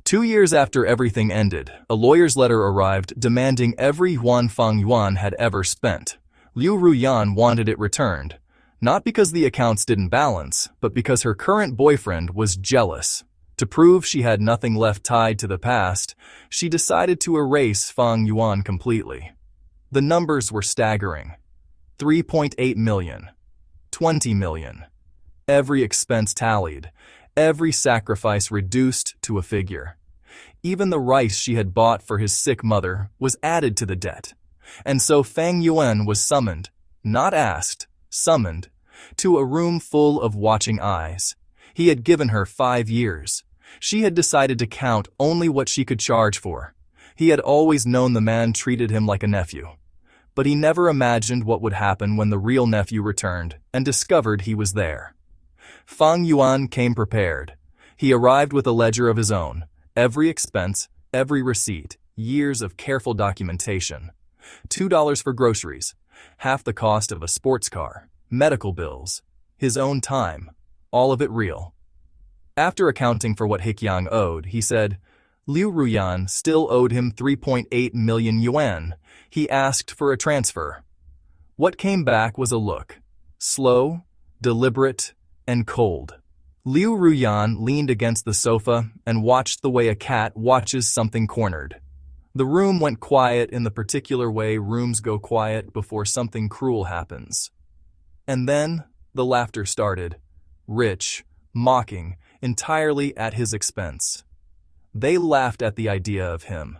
2 years after everything ended, a lawyer's letter arrived demanding every yuan Fang Yuan had ever spent. Liu Ruyan wanted it returned, not because the accounts didn't balance, but because her current boyfriend was jealous. To prove she had nothing left tied to the past, she decided to erase Fang Yuan completely. The numbers were staggering. 3.8 million. 20 million. Every expense tallied, every sacrifice reduced to a figure. Even the rice she had bought for his sick mother was added to the debt. And so Fang Yuan was summoned, not asked, summoned, to a room full of watching eyes. He had given her 5 years. She had decided to count only what she could charge for. He had always known the man treated him like a nephew. But he never imagined what would happen when the real nephew returned and discovered he was there. Fang Yuan came prepared. He arrived with a ledger of his own, every expense, every receipt, years of careful documentation. $2 for groceries, half the cost of a sports car, medical bills, his own time, all of it real. After accounting for what Hikyang owed, he said, Liu Ruyan still owed him 3.8 million yuan. He asked for a transfer. What came back was a look, slow, deliberate, and cold. Liu Ruyan leaned against the sofa and watched the way a cat watches something cornered. The room went quiet in the particular way rooms go quiet before something cruel happens. And then the laughter started, rich, mocking, entirely at his expense. They laughed at the idea of him,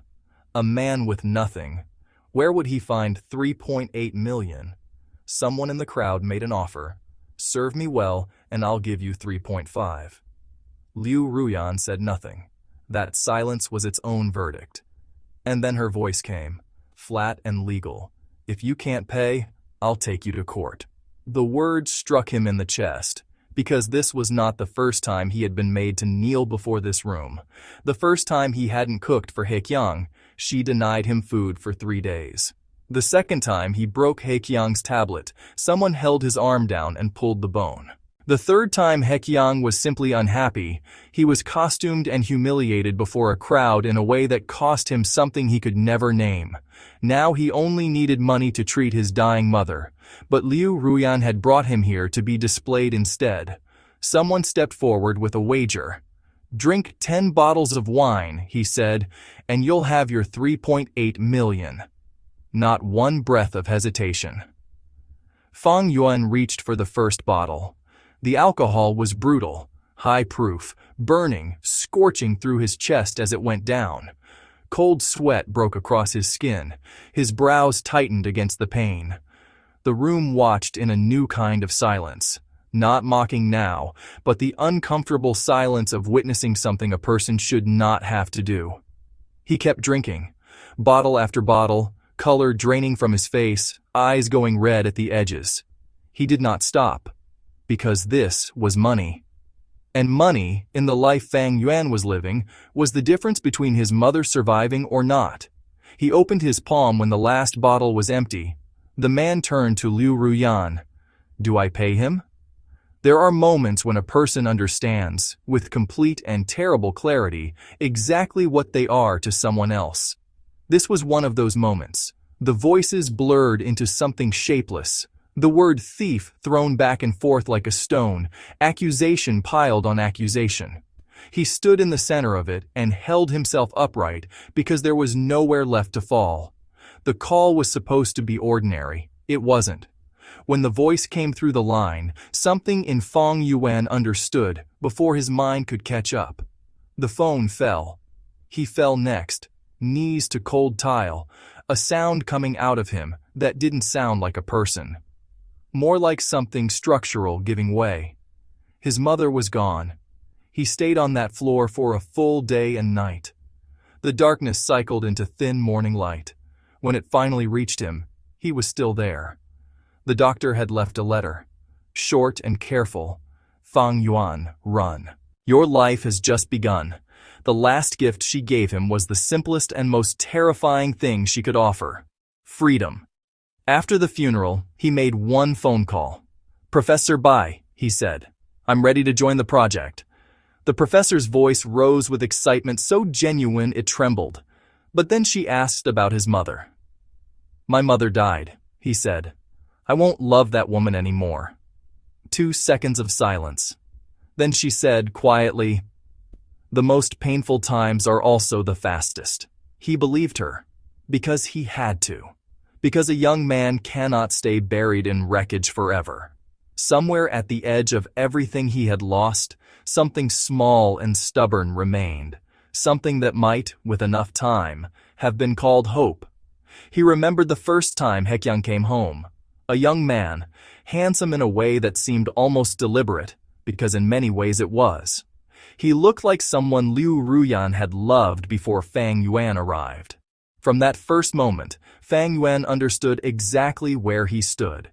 a man with nothing. Where would he find 3.8 million? Someone in the crowd made an offer. Serve me well, and I'll give you 3.5. Liu Ruyan said nothing. That silence was its own verdict. And then her voice came, flat and legal. If you can't pay, I'll take you to court. The words struck him in the chest, because this was not the first time he had been made to kneel before this room. The first time he hadn't cooked for Hikyang, she denied him food for 3 days. The second time he broke Hikyang's tablet, someone held his arm down and pulled the bone. The third time Hikyang was simply unhappy, he was costumed and humiliated before a crowd in a way that cost him something he could never name. Now he only needed money to treat his dying mother, but Liu Ruyan had brought him here to be displayed instead. Someone stepped forward with a wager. Drink 10 bottles of wine, he said, and you'll have your 3.8 million. Not one breath of hesitation. Fang Yuan reached for the first bottle. The alcohol was brutal, high proof, burning, scorching through his chest as it went down. Cold sweat broke across his skin. His brows tightened against the pain. The room watched in a new kind of silence. Not mocking now, but the uncomfortable silence of witnessing something a person should not have to do. He kept drinking, bottle after bottle, color draining from his face, eyes going red at the edges. He did not stop, because this was money. And money, in the life Fang Yuan was living, was the difference between his mother surviving or not. He opened his palm when the last bottle was empty. The man turned to Liu Ruyan. Do I pay him? There are moments when a person understands, with complete and terrible clarity, exactly what they are to someone else. This was one of those moments. The voices blurred into something shapeless. The word thief thrown back and forth like a stone, accusation piled on accusation. He stood in the center of it and held himself upright because there was nowhere left to fall. The call was supposed to be ordinary. It wasn't. When the voice came through the line, something in Fang Yuan understood before his mind could catch up. The phone fell. He fell next, knees to cold tile, a sound coming out of him that didn't sound like a person. More like something structural giving way. His mother was gone. He stayed on that floor for a full day and night. The darkness cycled into thin morning light. When it finally reached him, he was still there. The doctor had left a letter. Short and careful. Fang Yuan, run. Your life has just begun. The last gift she gave him was the simplest and most terrifying thing she could offer. Freedom. After the funeral, he made one phone call. Professor Bai, he said. I'm ready to join the project. The professor's voice rose with excitement so genuine it trembled. But then she asked about his mother. "My mother died," he said. "I won't love that woman anymore." 2 seconds of silence. Then she said quietly, "The most painful times are also the fastest." He believed her. Because he had to. Because a young man cannot stay buried in wreckage forever. Somewhere at the edge of everything he had lost, something small and stubborn remained. Something that might, with enough time, have been called hope. He remembered the first time Haekyang came home. A young man, handsome in a way that seemed almost deliberate, because in many ways it was. He looked like someone Liu Ruyan had loved before Fang Yuan arrived. From that first moment, Fang Yuan understood exactly where he stood.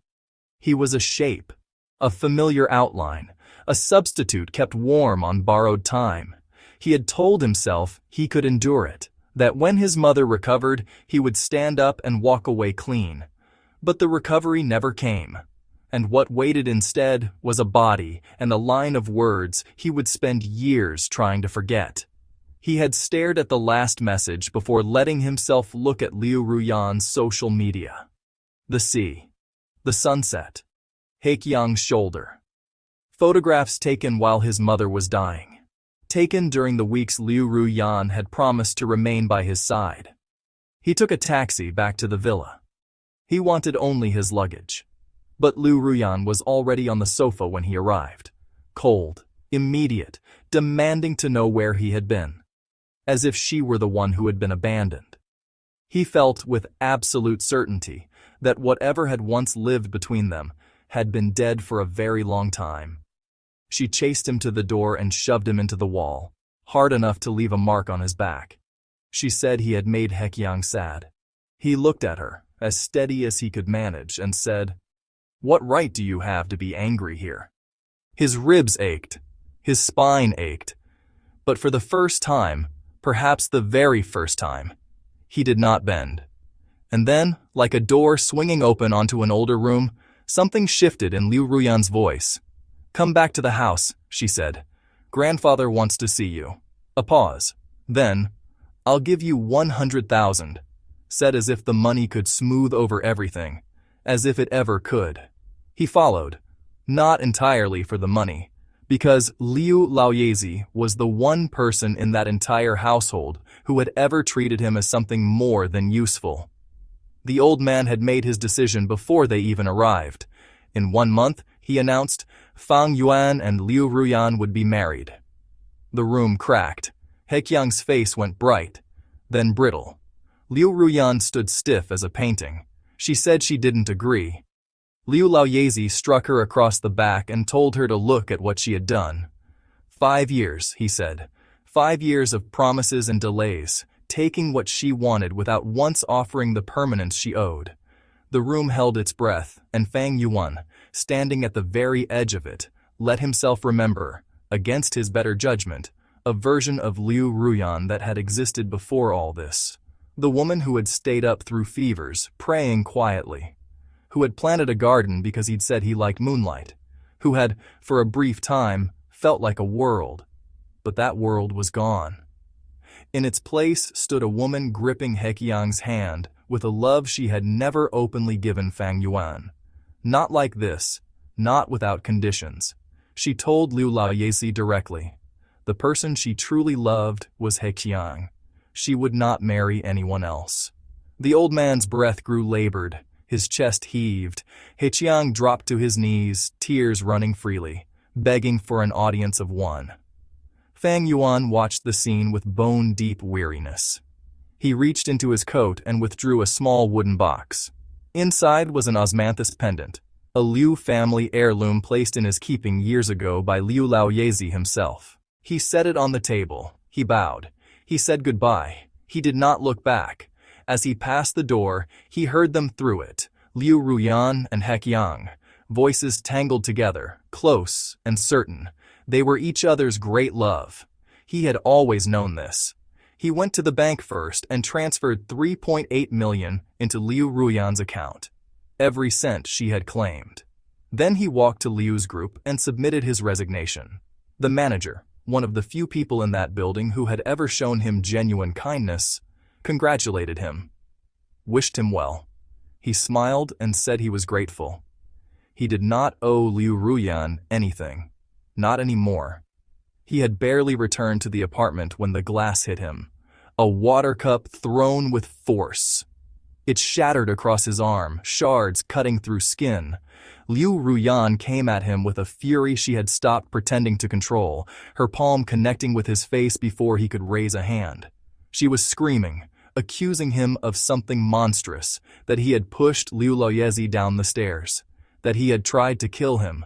He was a shape, a familiar outline, a substitute kept warm on borrowed time. He had told himself he could endure it, that when his mother recovered, he would stand up and walk away clean. But the recovery never came. And what waited instead was a body and a line of words he would spend years trying to forget. He had stared at the last message before letting himself look at Liu Ruyan's social media. The sea. The sunset. Haekyang's shoulder. Photographs taken while his mother was dying. Taken during the weeks Liu Ruyan had promised to remain by his side. He took a taxi back to the villa. He wanted only his luggage. But Liu Ruyan was already on the sofa when he arrived. Cold, immediate, demanding to know where he had been. As if she were the one who had been abandoned. He felt with absolute certainty that whatever had once lived between them had been dead for a very long time. She chased him to the door and shoved him into the wall, hard enough to leave a mark on his back. She said he had made Haekyang sad. He looked at her, as steady as he could manage, and said, "What right do you have to be angry here?" His ribs ached. His spine ached. But for the first time, perhaps the very first time, he did not bend. And then, like a door swinging open onto an older room, something shifted in Liu Ruyan's voice. "Come back to the house," she said. "Grandfather wants to see you." A pause. Then, "I'll give you 100,000, said as if the money could smooth over everything, as if it ever could. He followed, not entirely for the money, because Liu Laoyezi was the one person in that entire household who had ever treated him as something more than useful. The old man had made his decision before they even arrived. In 1 month, he announced, Fang Yuan and Liu Ruyan would be married. The room cracked. Haekyang's face went bright, then brittle. Liu Ruyan stood stiff as a painting. She said she didn't agree. Liu Laoyezi struck her across the back and told her to look at what she had done. 5 years, he said. 5 years of promises and delays, taking what she wanted without once offering the permanence she owed. The room held its breath, and Fang Yuan, standing at the very edge of it, let himself remember, against his better judgment, a version of Liu Ruyan that had existed before all this. The woman who had stayed up through fevers, praying quietly. Who had planted a garden because he'd said he liked moonlight. Who had, for a brief time, felt like a world. But that world was gone. In its place stood a woman gripping Haekyang's hand with a love she had never openly given Fang Yuan. Not like this, not without conditions. She told Liu Laoyezi directly. The person she truly loved was Haekyang. She would not marry anyone else. The old man's breath grew labored. His chest heaved. Haekyang dropped to his knees, tears running freely, begging for an audience of one. Fang Yuan watched the scene with bone-deep weariness. He reached into his coat and withdrew a small wooden box. Inside was an osmanthus pendant, a Liu family heirloom placed in his keeping years ago by Liu Laoyezi himself. He set it on the table. He bowed. He said goodbye. He did not look back. As he passed the door, he heard them through it, Liu Ruyan and Haekyang, voices tangled together, close and certain. They were each other's great love. He had always known this. He went to the bank first and transferred 3.8 million into Liu Ruyan's account, every cent she had claimed. Then he walked to Liu's group and submitted his resignation. The manager, one of the few people in that building who had ever shown him genuine kindness, congratulated him, wished him well. He smiled and said he was grateful. He did not owe Liu Ruyan anything. Not anymore. He had barely returned to the apartment when the glass hit him. A water cup thrown with force. It shattered across his arm, shards cutting through skin. Liu Ruyan came at him with a fury she had stopped pretending to control, her palm connecting with his face before he could raise a hand. She was screaming, accusing him of something monstrous, that he had pushed Liu Luoyezi down the stairs, that he had tried to kill him.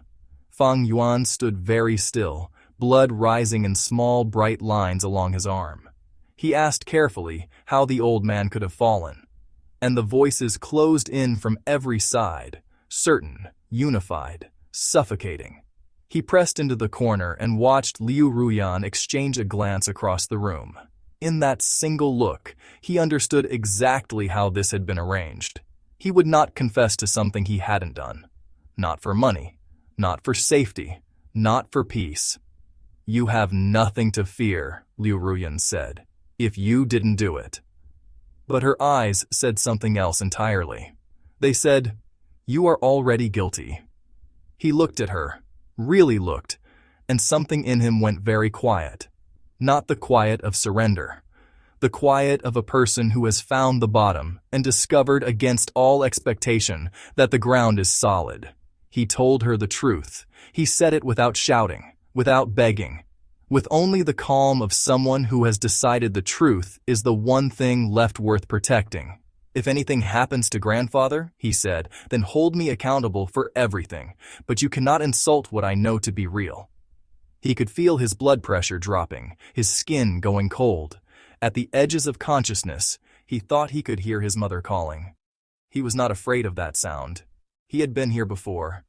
Fang Yuan stood very still, blood rising in small bright lines along his arm. He asked carefully how the old man could have fallen. And the voices closed in from every side, certain, unified, suffocating. He pressed into the corner and watched Liu Ruyan exchange a glance across the room. In that single look, he understood exactly how this had been arranged. He would not confess to something he hadn't done. Not for money, not for safety, not for peace. "You have nothing to fear," Liu Ruyan said, "if you didn't do it." But her eyes said something else entirely. They said, "You are already guilty." He looked at her, really looked, and something in him went very quiet. Not the quiet of surrender. The quiet of a person who has found the bottom and discovered against all expectation that the ground is solid. He told her the truth. He said it without shouting, without begging, with only the calm of someone who has decided the truth is the one thing left worth protecting. "If anything happens to grandfather," he said, "then hold me accountable for everything, but you cannot insult what I know to be real." He could feel his blood pressure dropping, his skin going cold. At the edges of consciousness, he thought he could hear his mother calling. He was not afraid of that sound. He had been here before,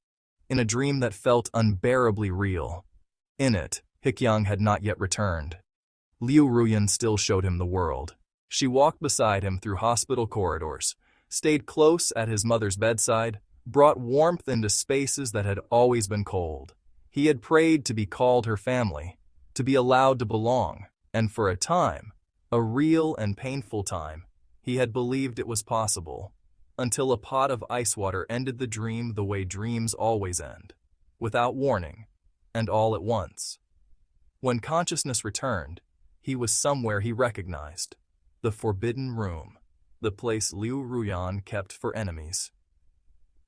in a dream that felt unbearably real. In it, Hyekyang had not yet returned. Liu Ruyan still showed him the world. She walked beside him through hospital corridors, stayed close at his mother's bedside, brought warmth into spaces that had always been cold. He had prayed to be called her family, to be allowed to belong, and for a time, a real and painful time, he had believed it was possible, until a pot of ice water ended the dream the way dreams always end, without warning, and all at once. When consciousness returned, he was somewhere he recognized. The forbidden room, the place Liu Ruyan kept for enemies.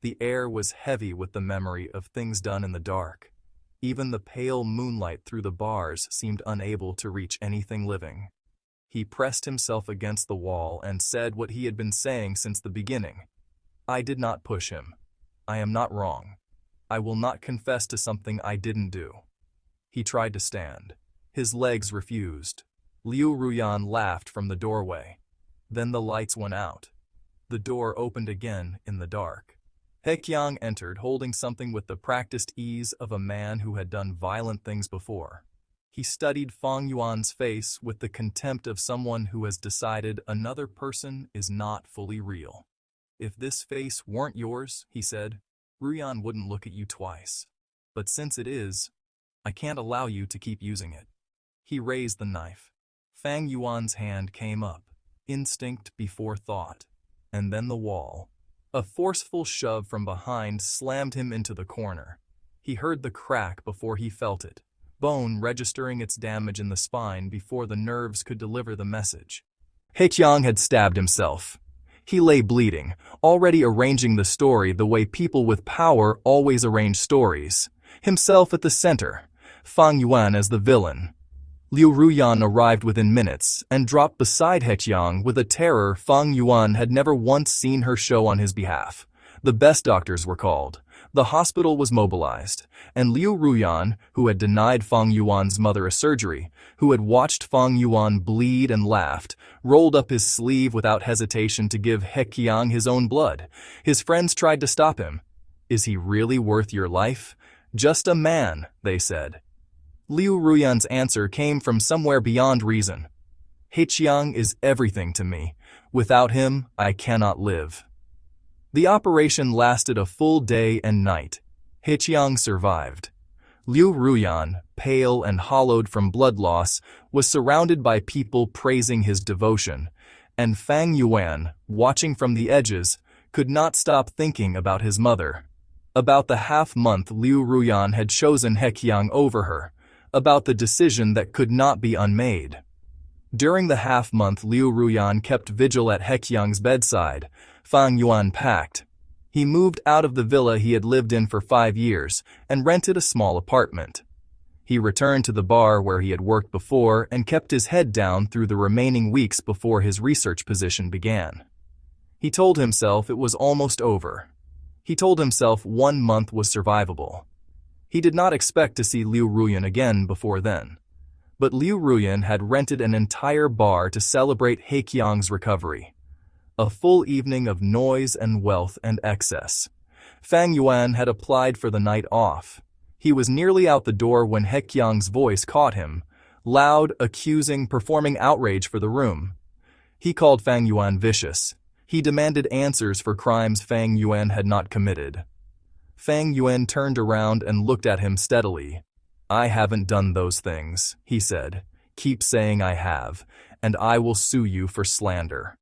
The air was heavy with the memory of things done in the dark. Even the pale moonlight through the bars seemed unable to reach anything living. He pressed himself against the wall and said what he had been saying since the beginning. "I did not push him. I am not wrong. I will not confess to something I didn't do." He tried to stand. His legs refused. Liu Ruyan laughed from the doorway. Then the lights went out. The door opened again in the dark. Hyekyang entered holding something with the practiced ease of a man who had done violent things before. He studied Fang Yuan's face with the contempt of someone who has decided another person is not fully real. "If this face weren't yours," he said, "Ruyan wouldn't look at you twice. But since it is, I can't allow you to keep using it." He raised the knife. Fang Yuan's hand came up, instinct before thought, and then the wall. A forceful shove from behind slammed him into the corner. He heard the crack before he felt it, bone registering its damage in the spine before the nerves could deliver the message. Hyekyang had stabbed himself. He lay bleeding, already arranging the story the way people with power always arrange stories. Himself at the center, Fang Yuan as the villain. Liu Ruyan arrived within minutes and dropped beside Hyekyang with a terror Fang Yuan had never once seen her show on his behalf. The best doctors were called. The hospital was mobilized, and Liu Ruyan, who had denied Fang Yuan's mother a surgery, who had watched Fang Yuan bleed and laughed, rolled up his sleeve without hesitation to give Hyekyang his own blood. His friends tried to stop him. "Is he really worth your life?" "Just a man," they said. Liu Ruyan's answer came from somewhere beyond reason. "Hyekyang is everything to me. Without him, I cannot live." The operation lasted a full day and night. Hyekyang survived. Liu Ruyan, pale and hollowed from blood loss, was surrounded by people praising his devotion, and Fang Yuan, watching from the edges, could not stop thinking about his mother. About the half-month Liu Ruyan had chosen Heqiang over her, about the decision that could not be unmade. During the half-month Liu Ruyan kept vigil at Heqiang's bedside. Fang Yuan packed. He moved out of the villa he had lived in for 5 years and rented a small apartment. He returned to the bar where he had worked before and kept his head down through the remaining weeks before his research position began. He told himself it was almost over. He told himself 1 month was survivable. He did not expect to see Liu Ruyan again before then. But Liu Ruyan had rented an entire bar to celebrate Heqiang's recovery. A full evening of noise and wealth and excess. Fang Yuan had applied for the night off. He was nearly out the door when Heqiang's voice caught him, loud, accusing, performing outrage for the room. He called Fang Yuan vicious. He demanded answers for crimes Fang Yuan had not committed. Fang Yuan turned around and looked at him steadily. "I haven't done those things," he said. "Keep saying I have, and I will sue you for slander."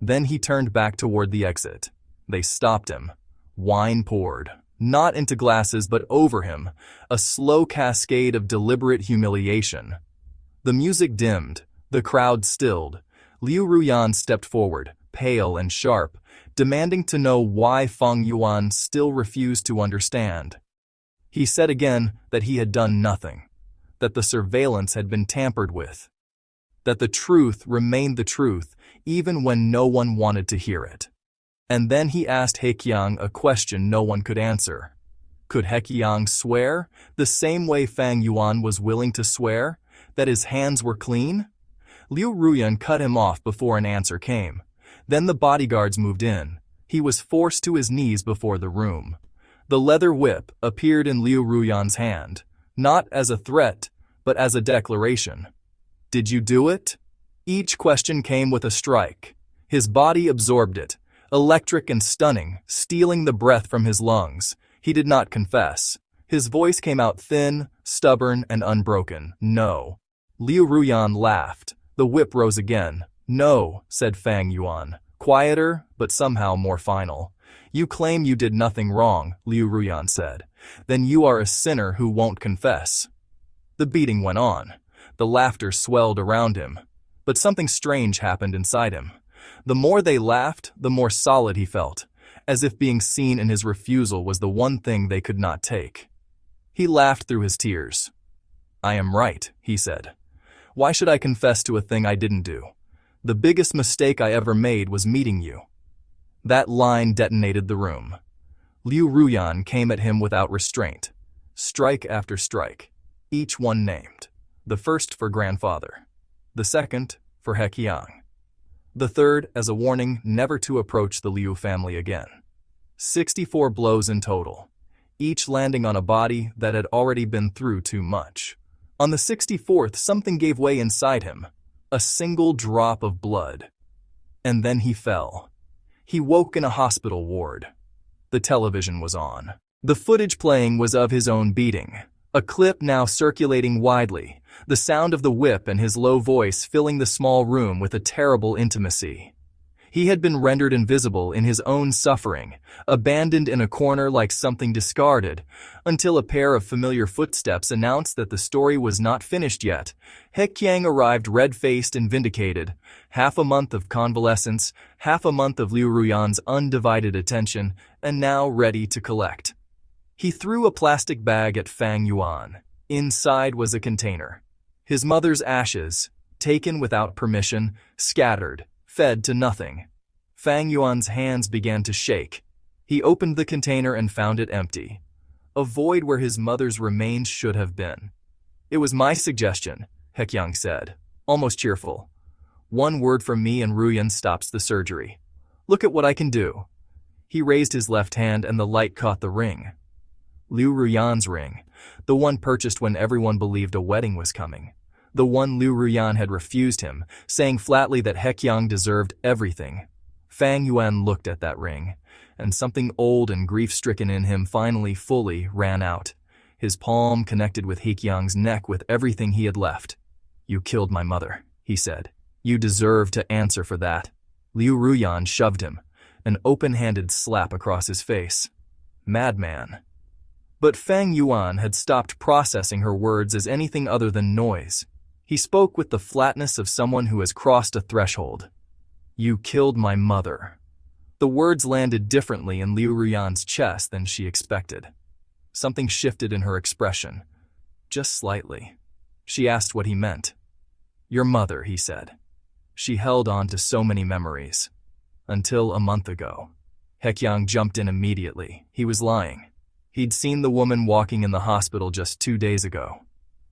Then he turned back toward the exit. They stopped him. Wine poured, not into glasses but over him, a slow cascade of deliberate humiliation. The music dimmed, the crowd stilled. Liu Ruyan stepped forward, pale and sharp, demanding to know why Fang Yuan still refused to understand. He said again that he had done nothing, that the surveillance had been tampered with, that the truth remained the truth even when no one wanted to hear it. And then he asked Heqiang a question no one could answer. Could Heqiang swear, the same way Fang Yuan was willing to swear, that his hands were clean? Liu Ruyan cut him off before an answer came. Then the bodyguards moved in. He was forced to his knees before the room. The leather whip appeared in Liu Ruyan's hand, not as a threat, but as a declaration. "Did you do it?" Each question came with a strike. His body absorbed it, electric and stunning, stealing the breath from his lungs. He did not confess. His voice came out thin, stubborn, and unbroken. "No." Liu Ruyan laughed. The whip rose again. "No," said Fang Yuan, quieter, but somehow more final. "You claim you did nothing wrong," Liu Ruyan said. "Then you are a sinner who won't confess." The beating went on. The laughter swelled around him. But something strange happened inside him. The more they laughed, the more solid he felt, as if being seen in his refusal was the one thing they could not take. He laughed through his tears. "I am right," he said. "Why should I confess to a thing I didn't do? The biggest mistake I ever made was meeting you." That line detonated the room. Liu Ruyan came at him without restraint. Strike after strike, each one named. The first for grandfather. The second for Heqiang. The third as a warning never to approach the Liu family again. 64 blows in total, each landing on a body that had already been through too much. On the 64th, something gave way inside him. A single drop of blood. And then he fell. He woke in a hospital ward. The television was on. The footage playing was of his own beating. A clip now circulating widely, the sound of the whip and his low voice filling the small room with a terrible intimacy. He had been rendered invisible in his own suffering, abandoned in a corner like something discarded, until a pair of familiar footsteps announced that the story was not finished yet. Heqiang arrived red-faced and vindicated. Half a month of convalescence, half a month of Liu Ruyan's undivided attention, and now ready to collect. He threw a plastic bag at Fang Yuan. Inside was a container. His mother's ashes, taken without permission, scattered, fed to nothing. Fang Yuan's hands began to shake. He opened the container and found it empty. A void where his mother's remains should have been. "It was my suggestion," Heqiang said, almost cheerful. "One word from me and Ruyan stops the surgery. Look at what I can do." He raised his left hand and the light caught the ring. Liu Ruyan's ring, the one purchased when everyone believed a wedding was coming. The one Liu Ruyan had refused him, saying flatly that Heqiang deserved everything. Fang Yuan looked at that ring, and something old and grief-stricken in him finally fully ran out. His palm connected with Hyekyang's neck with everything he had left. "You killed my mother," he said. "You deserve to answer for that." Liu Ruyan shoved him, an open-handed slap across his face. Madman. But Fang Yuan had stopped processing her words as anything other than noise. He spoke with the flatness of someone who has crossed a threshold. "You killed my mother." The words landed differently in Liu Ruyan's chest than she expected. Something shifted in her expression. Just slightly. She asked what he meant. "Your mother," he said. "She held on to so many memories. Until a month ago." Hyekyang jumped in immediately. He was lying. He'd seen the woman walking in the hospital just 2 days ago.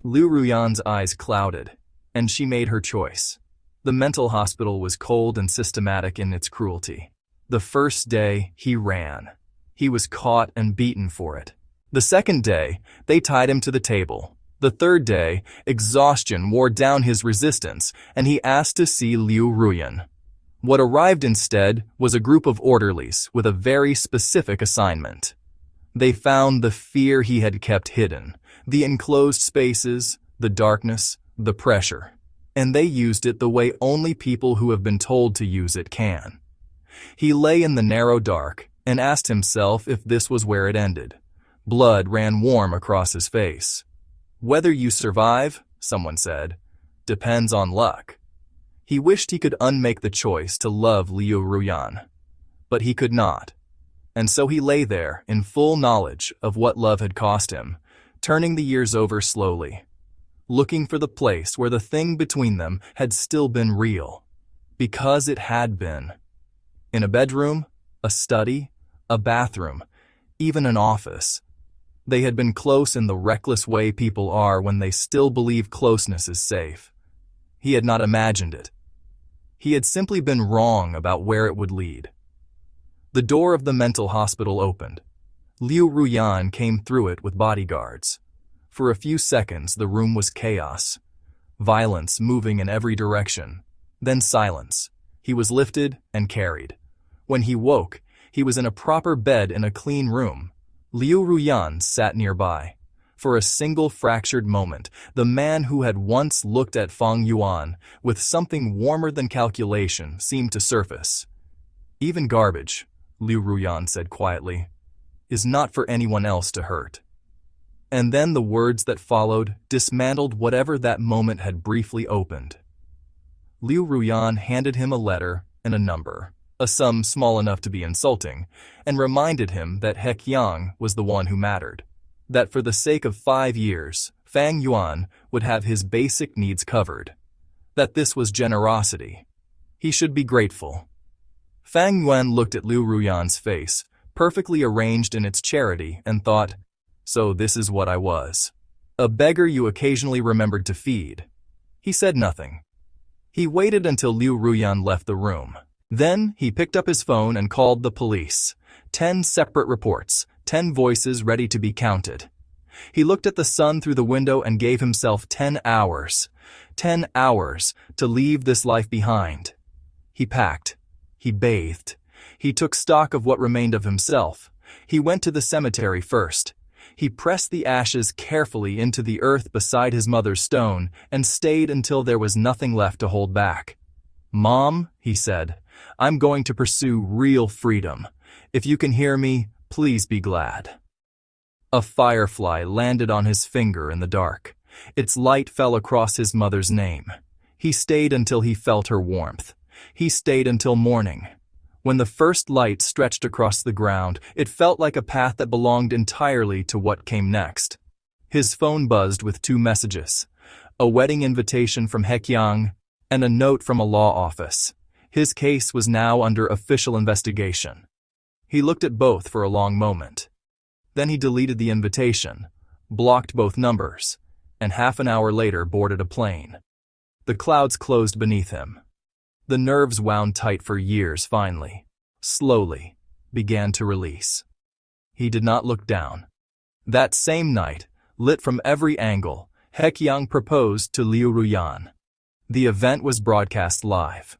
Liu Ruyan's eyes clouded, and she made her choice. The mental hospital was cold and systematic in its cruelty. The first day, he ran. He was caught and beaten for it. The second day, they tied him to the table. The third day, exhaustion wore down his resistance, and he asked to see Liu Ruyan. What arrived instead was a group of orderlies with a very specific assignment. They found the fear he had kept hidden, the enclosed spaces, the darkness, the pressure, and they used it the way only people who have been told to use it can. He lay in the narrow dark and asked himself if this was where it ended. Blood ran warm across his face. "Whether you survive," someone said, "depends on luck." He wished he could unmake the choice to love Liu Ruyan, but he could not. And so he lay there in full knowledge of what love had cost him, turning the years over slowly, looking for the place where the thing between them had still been real, because it had been. In a bedroom, a study, a bathroom, even an office. They had been close in the reckless way people are when they still believe closeness is safe. He had not imagined it. He had simply been wrong about where it would lead. The door of the mental hospital opened. Liu Ruyan came through it with bodyguards. For a few seconds, the room was chaos. Violence moving in every direction. Then silence. He was lifted and carried. When he woke, he was in a proper bed in a clean room. Liu Ruyan sat nearby. For a single fractured moment, the man who had once looked at Fang Yuan with something warmer than calculation seemed to surface. "Even garbage," Liu Ruyan said quietly, "is not for anyone else to hurt." And then the words that followed dismantled whatever that moment had briefly opened. Liu Ruyan handed him a letter and a number, a sum small enough to be insulting, and reminded him that Hyekyang was the one who mattered. That for the sake of 5 years, Fang Yuan would have his basic needs covered. That this was generosity. He should be grateful. Fang Yuan looked at Liu Ruyan's face, perfectly arranged in its charity, and thought, "So this is what I was. A beggar you occasionally remembered to feed." He said nothing. He waited until Liu Ruyan left the room. Then he picked up his phone and called the police. 10 separate reports, 10 voices ready to be counted. He looked at the sun through the window and gave himself 10 hours. 10 hours to leave this life behind. He packed. He bathed. He took stock of what remained of himself. He went to the cemetery first. He pressed the ashes carefully into the earth beside his mother's stone and stayed until there was nothing left to hold back. "Mom," he said, "I'm going to pursue real freedom. If you can hear me, please be glad." A firefly landed on his finger in the dark. Its light fell across his mother's name. He stayed until he felt her warmth. He stayed until morning. When the first light stretched across the ground, it felt like a path that belonged entirely to what came next. His phone buzzed with 2 messages, a wedding invitation from Hyekyang and a note from a law office. His case was now under official investigation. He looked at both for a long moment. Then he deleted the invitation, blocked both numbers, and half an hour later boarded a plane. The clouds closed beneath him. The nerves wound tight for years finally, slowly, began to release. He did not look down. That same night, lit from every angle, Hyekyang proposed to Liu Ruyan. The event was broadcast live.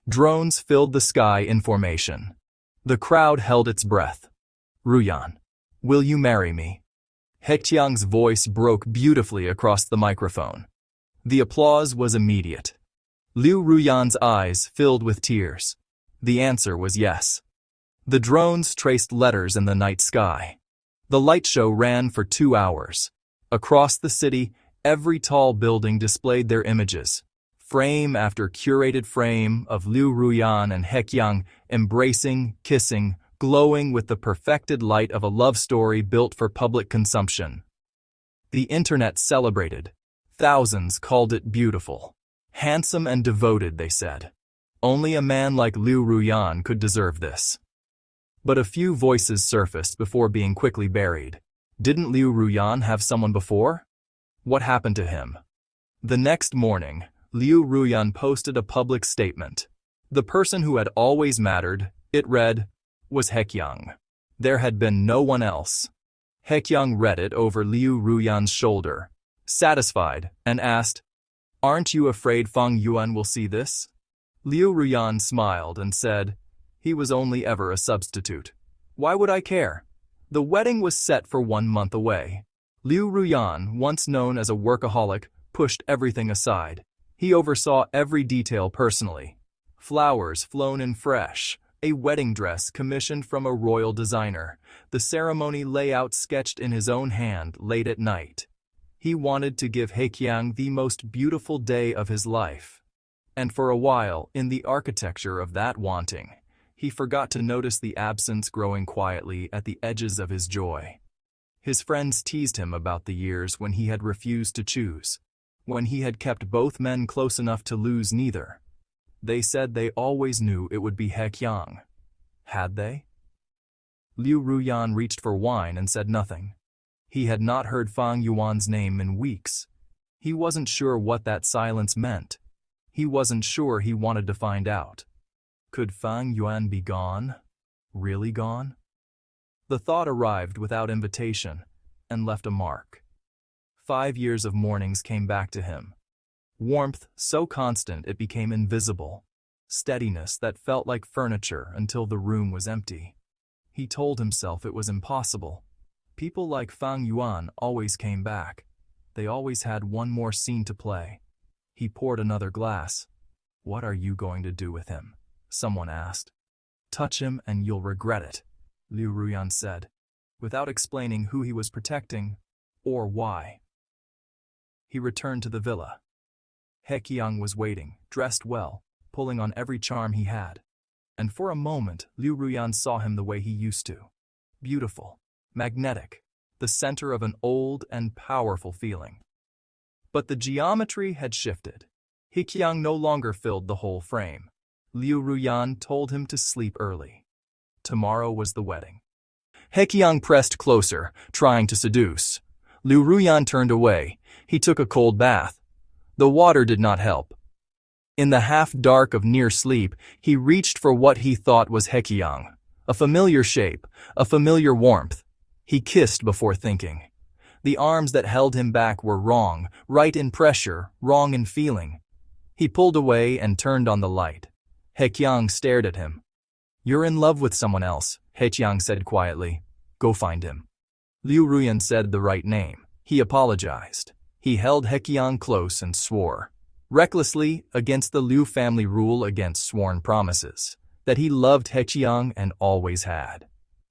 Drones filled the sky in formation. The crowd held its breath. "Ruyan, will you marry me?" Heckyang's voice broke beautifully across the microphone. The applause was immediate. Liu Ruyan's eyes filled with tears. The answer was yes. The drones traced letters in the night sky. The light show ran for 2 hours. Across the city, every tall building displayed their images. Frame after curated frame of Liu Ruyan and Hekyang embracing, kissing, glowing with the perfected light of a love story built for public consumption. The internet celebrated. Thousands called it beautiful. Handsome and devoted, they said. Only a man like Liu Ruyan could deserve this. But a few voices surfaced before being quickly buried. Didn't Liu Ruyan have someone before? What happened to him? The next morning, Liu Ruyan posted a public statement. The person who had always mattered, it read, was Hekyang. There had been no one else. Hekyang read it over Liu Ruyan's shoulder, satisfied, and asked, "Aren't you afraid Fang Yuan will see this?" Liu Ruyan smiled and said, "He was only ever a substitute. Why would I care?" The wedding was set for 1 month away. Liu Ruyan, once known as a workaholic, pushed everything aside. He oversaw every detail personally. Flowers flown in fresh, a wedding dress commissioned from a royal designer, the ceremony layout sketched in his own hand late at night. He wanted to give Hekyang the most beautiful day of his life. And for a while, in the architecture of that wanting, he forgot to notice the absence growing quietly at the edges of his joy. His friends teased him about the years when he had refused to choose, when he had kept both men close enough to lose neither. They said they always knew it would be Hekyang. Had they? Liu Ruyan reached for wine and said nothing. He had not heard Fang Yuan's name in weeks. He wasn't sure what that silence meant. He wasn't sure he wanted to find out. Could Fang Yuan be gone? Really gone? The thought arrived without invitation and left a mark. 5 years of mornings came back to him. Warmth so constant it became invisible. Steadiness that felt like furniture until the room was empty. He told himself it was impossible. People like Fang Yuan always came back. They always had one more scene to play. He poured another glass. "What are you going to do with him?" someone asked. "Touch him and you'll regret it," Liu Ruyan said, without explaining who he was protecting or why. He returned to the villa. Hekyang was waiting, dressed well, pulling on every charm he had. And for a moment, Liu Ruyan saw him the way he used to. Beautiful, magnetic, the center of an old and powerful feeling. But the geometry had shifted. Hekyang no longer filled the whole frame. Liu Ruyan told him to sleep early. Tomorrow was the wedding. Hekyang pressed closer, trying to seduce. Liu Ruyan turned away. He took a cold bath. The water did not help. In the half-dark of near sleep, he reached for what he thought was Hekyang. A familiar shape, a familiar warmth. He kissed before thinking. The arms that held him back were wrong, right in pressure, wrong in feeling. He pulled away and turned on the light. Hekyang stared at him. "You're in love with someone else," Hekyang said quietly. "Go find him." Liu Ruyan said the right name. He apologized. He held Hekyang close and swore, recklessly, against the Liu family rule against sworn promises, that he loved Hekyang and always had.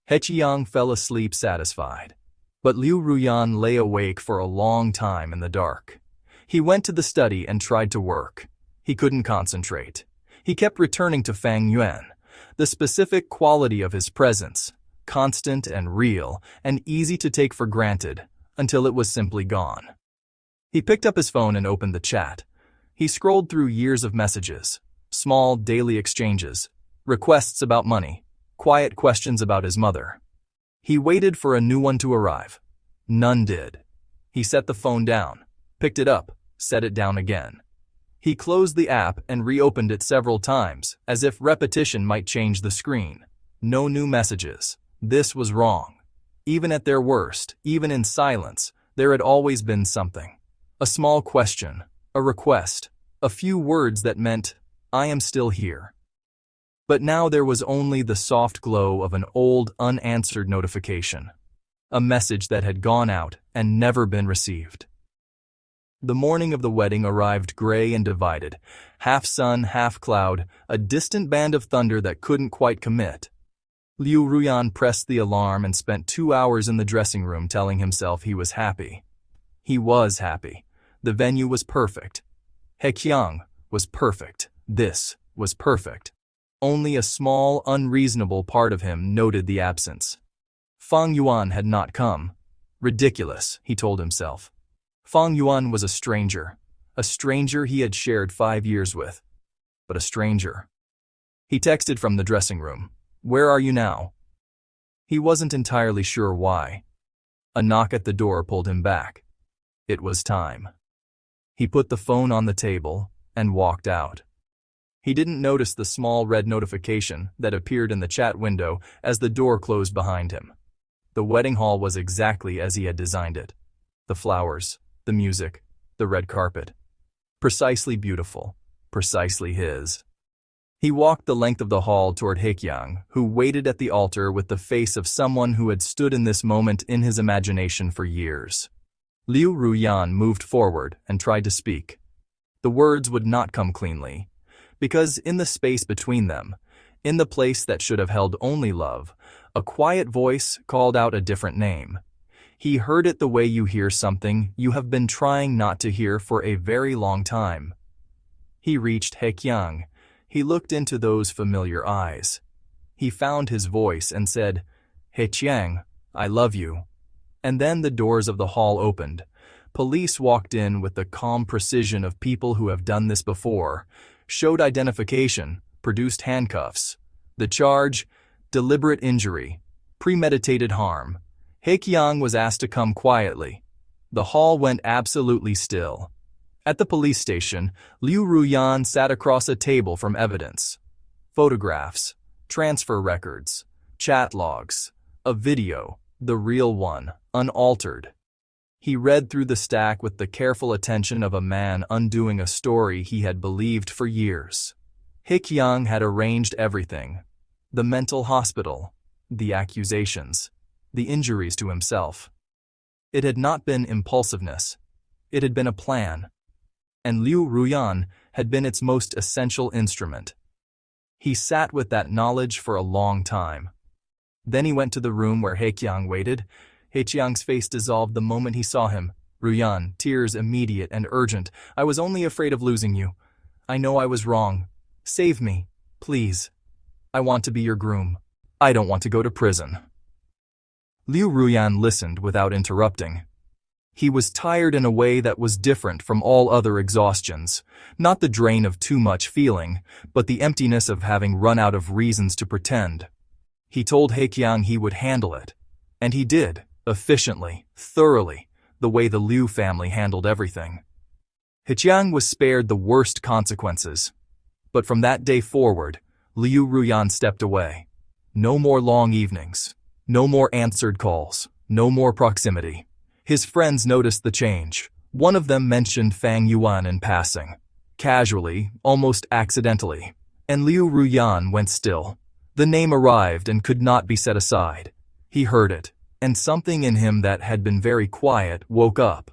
Hekyang fell asleep satisfied. But Liu Ruyan lay awake for a long time in the dark. He went to the study and tried to work. He couldn't concentrate. He kept returning to Fang Yuan, the specific quality of his presence, constant and real and easy to take for granted, until it was simply gone. He picked up his phone and opened the chat. He scrolled through years of messages, small daily exchanges, requests about money, quiet questions about his mother. He waited for a new one to arrive. None did. He set the phone down, picked it up, set it down again. He closed the app and reopened it several times, as if repetition might change the screen. No new messages. This was wrong. Even at their worst, even in silence, there had always been something. A small question, a request, a few words that meant, "I am still here." But now there was only the soft glow of an old, unanswered notification. a message that had gone out and never been received. The morning of the wedding arrived gray and divided, half sun, half cloud, a distant band of thunder that couldn't quite commit. Liu Ruyan pressed the alarm and spent 2 hours in the dressing room telling himself he was happy. He was happy. The venue was perfect. Heqiang was perfect. This was perfect. Only a small, unreasonable part of him noted the absence. Fang Yuan had not come. Ridiculous, he told himself. Fang Yuan was a stranger he had shared 5 years with. But a stranger. He texted from the dressing room. "Where are you now?" He wasn't entirely sure why. A knock at the door pulled him back. It was time. He put the phone on the table and walked out. He didn't notice the small red notification that appeared in the chat window as the door closed behind him. The wedding hall was exactly as he had designed it. The flowers, the music, the red carpet. Precisely beautiful, precisely his. He walked the length of the hall toward Heqiang, who waited at the altar with the face of someone who had stood in this moment in his imagination for years. Liu Ruyan moved forward and tried to speak. The words would not come cleanly, because in the space between them, in the place that should have held only love, a quiet voice called out a different name. He heard it the way you hear something you have been trying not to hear for a very long time. He reached Heqiang. He looked into those familiar eyes. He found his voice and said, "Heqiang, I love you." And then the doors of the hall opened. Police walked in with the calm precision of people who have done this before, showed identification, produced handcuffs. The charge, deliberate injury, premeditated harm. Heqiang was asked to come quietly. The hall went absolutely still. At the police station, Liu Ruyan sat across a table from evidence. Photographs, transfer records, chat logs, a video, the real one, unaltered. He read through the stack with the careful attention of a man undoing a story he had believed for years. Heqiang had arranged everything. The mental hospital, the accusations, the injuries to himself. It had not been impulsiveness. It had been a plan. And Liu Ruyan had been its most essential instrument. He sat with that knowledge for a long time. Then he went to the room where Heqiang waited. Heqiang's face dissolved the moment he saw him. "Ruyan, tears immediate and urgent. I was only afraid of losing you. I know I was wrong. Save me, please. I want to be your groom. I don't want to go to prison." Liu Ruyan listened without interrupting. He was tired in a way that was different from all other exhaustions, not the drain of too much feeling, but the emptiness of having run out of reasons to pretend. He told Heqiang he would handle it, and he did, efficiently, thoroughly, the way the Liu family handled everything. Heqiang was spared the worst consequences. But from that day forward, Liu Ruyan stepped away. No more long evenings. No more answered calls. No more proximity. His friends noticed the change. One of them mentioned Fang Yuan in passing. Casually, almost accidentally. And Liu Ruyan went still. The name arrived and could not be set aside. He heard it, and something in him that had been very quiet woke up.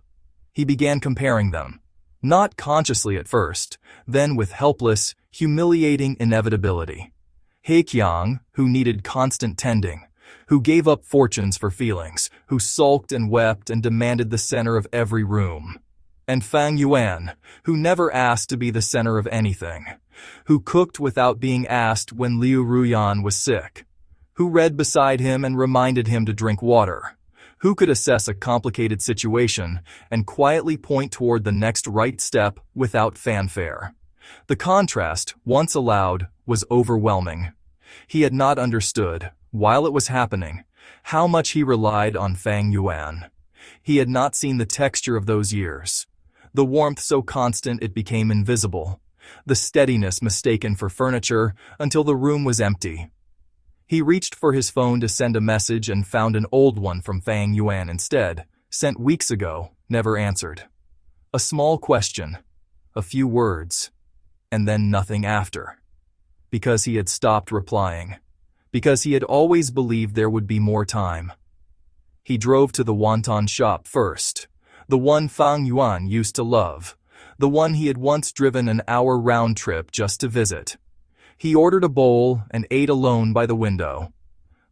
He began comparing them. Not consciously at first, then with helpless, humiliating inevitability. Heqiang, who needed constant tending, who gave up fortunes for feelings, who sulked and wept and demanded the center of every room. And Fang Yuan, who never asked to be the center of anything, who cooked without being asked when Liu Ruyan was sick, who read beside him and reminded him to drink water, who could assess a complicated situation and quietly point toward the next right step without fanfare. The contrast, once allowed, was overwhelming. He had not understood, while it was happening, how much he relied on Fang Yuan. He had not seen the texture of those years. The warmth so constant it became invisible. The steadiness mistaken for furniture until the room was empty. He reached for his phone to send a message and found an old one from Fang Yuan instead, sent weeks ago, never answered. A small question, a few words, and then nothing after. Because he had stopped replying. Because he had always believed there would be more time. He drove to the wonton shop first, the one Fang Yuan used to love, the one he had once driven an hour round trip just to visit. He ordered a bowl and ate alone by the window.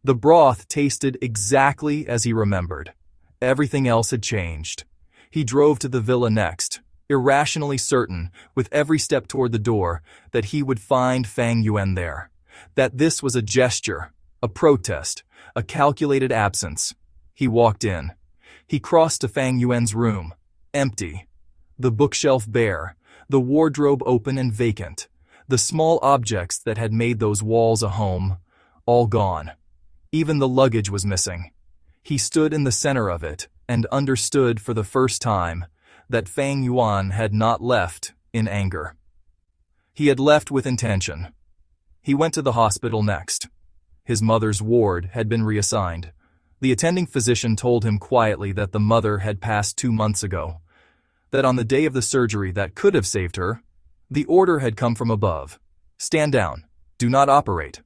The broth tasted exactly as he remembered. Everything else had changed. He drove to the villa next, irrationally certain, with every step toward the door, that he would find Fang Yuan there. That this was a gesture, a protest, a calculated absence. He walked in. He crossed to Fang Yuan's room, empty. The bookshelf bare, the wardrobe open and vacant. The small objects that had made those walls a home, all gone. Even the luggage was missing. He stood in the center of it and understood for the first time that Fang Yuan had not left in anger. He had left with intention. He went to the hospital next. His mother's ward had been reassigned. The attending physician told him quietly that the mother had passed 2 months ago, that on the day of the surgery that could have saved her, the order had come from above. Stand down. Do not operate.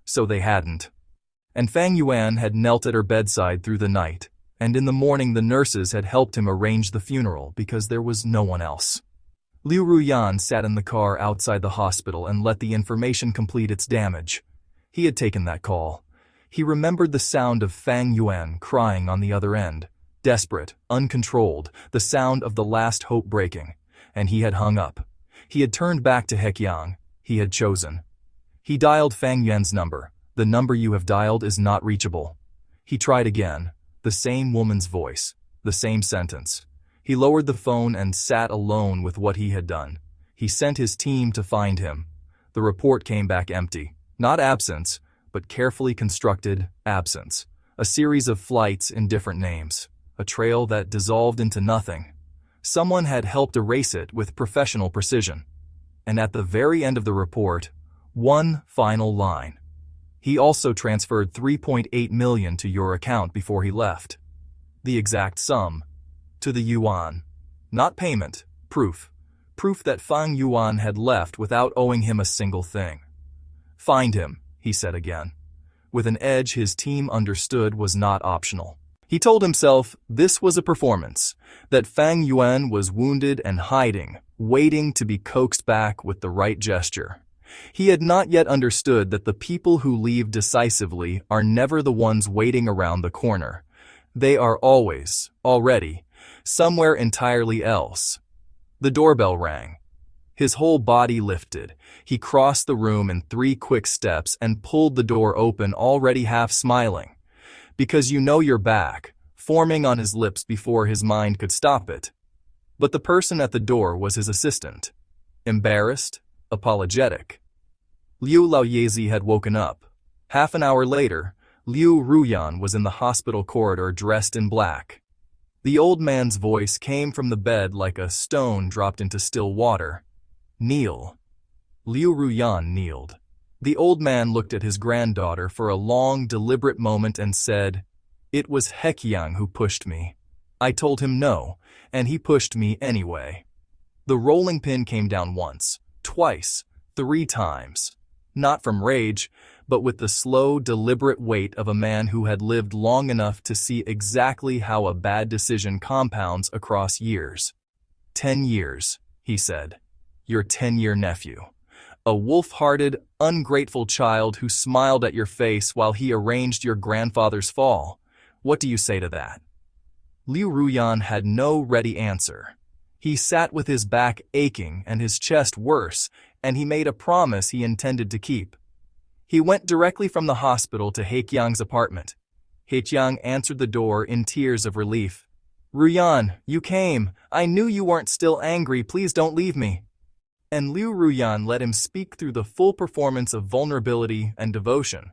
So they hadn't. And Fang Yuan had knelt at her bedside through the night, and in the morning the nurses had helped him arrange the funeral because there was no one else. Liu Ruyan sat in the car outside the hospital and let the information complete its damage. He had taken that call. He remembered the sound of Fang Yuan crying on the other end, desperate, uncontrolled, the sound of the last hope breaking, and he had hung up. He had turned back to Hekyang. He had chosen. He dialed Fang Yuan's number. The number you have dialed is not reachable. He tried again. The same woman's voice. The same sentence. He lowered the phone and sat alone with what he had done. He sent his team to find him. The report came back empty. Not absence, but carefully constructed absence. A series of flights in different names. A trail that dissolved into nothing. Someone had helped erase it with professional precision. And at the very end of the report, one final line. He also transferred 3.8 million to your account before he left. The exact sum. To the yuan. Not payment. Proof. Proof that Fang Yuan had left without owing him a single thing. Find him, he said again. With an edge his team understood was not optional. He told himself this was a performance, that Fang Yuan was wounded and hiding, waiting to be coaxed back with the right gesture. He had not yet understood that the people who leave decisively are never the ones waiting around the corner. They are always, already, somewhere entirely else. The doorbell rang. His whole body lifted. He crossed the room in 3 quick steps and pulled the door open, already half smiling. Because you know you're back, forming on his lips before his mind could stop it. But the person at the door was his assistant. Embarrassed, apologetic. Liu Laoyezi had woken up. Half an hour later, Liu Ruyan was in the hospital corridor dressed in black. The old man's voice came from the bed like a stone dropped into still water. Kneel. Liu Ruyan kneeled. The old man looked at his granddaughter for a long, deliberate moment and said, "It was Hekyang who pushed me. I told him no, and he pushed me anyway." The rolling pin came down once, twice, 3 times. Not from rage, but with the slow, deliberate weight of a man who had lived long enough to see exactly how a bad decision compounds across years. 10 years, he said. Your 10-year nephew. A wolf-hearted, ungrateful child who smiled at your face while he arranged your grandfather's fall. What do you say to that? Liu Ruyan had no ready answer. He sat with his back aching and his chest worse, and he made a promise he intended to keep. He went directly from the hospital to Hekyang's apartment. Hekyang answered the door in tears of relief. "Ruyan, you came. I knew you weren't still angry. Please don't leave me." And Liu Ruyan let him speak through the full performance of vulnerability and devotion,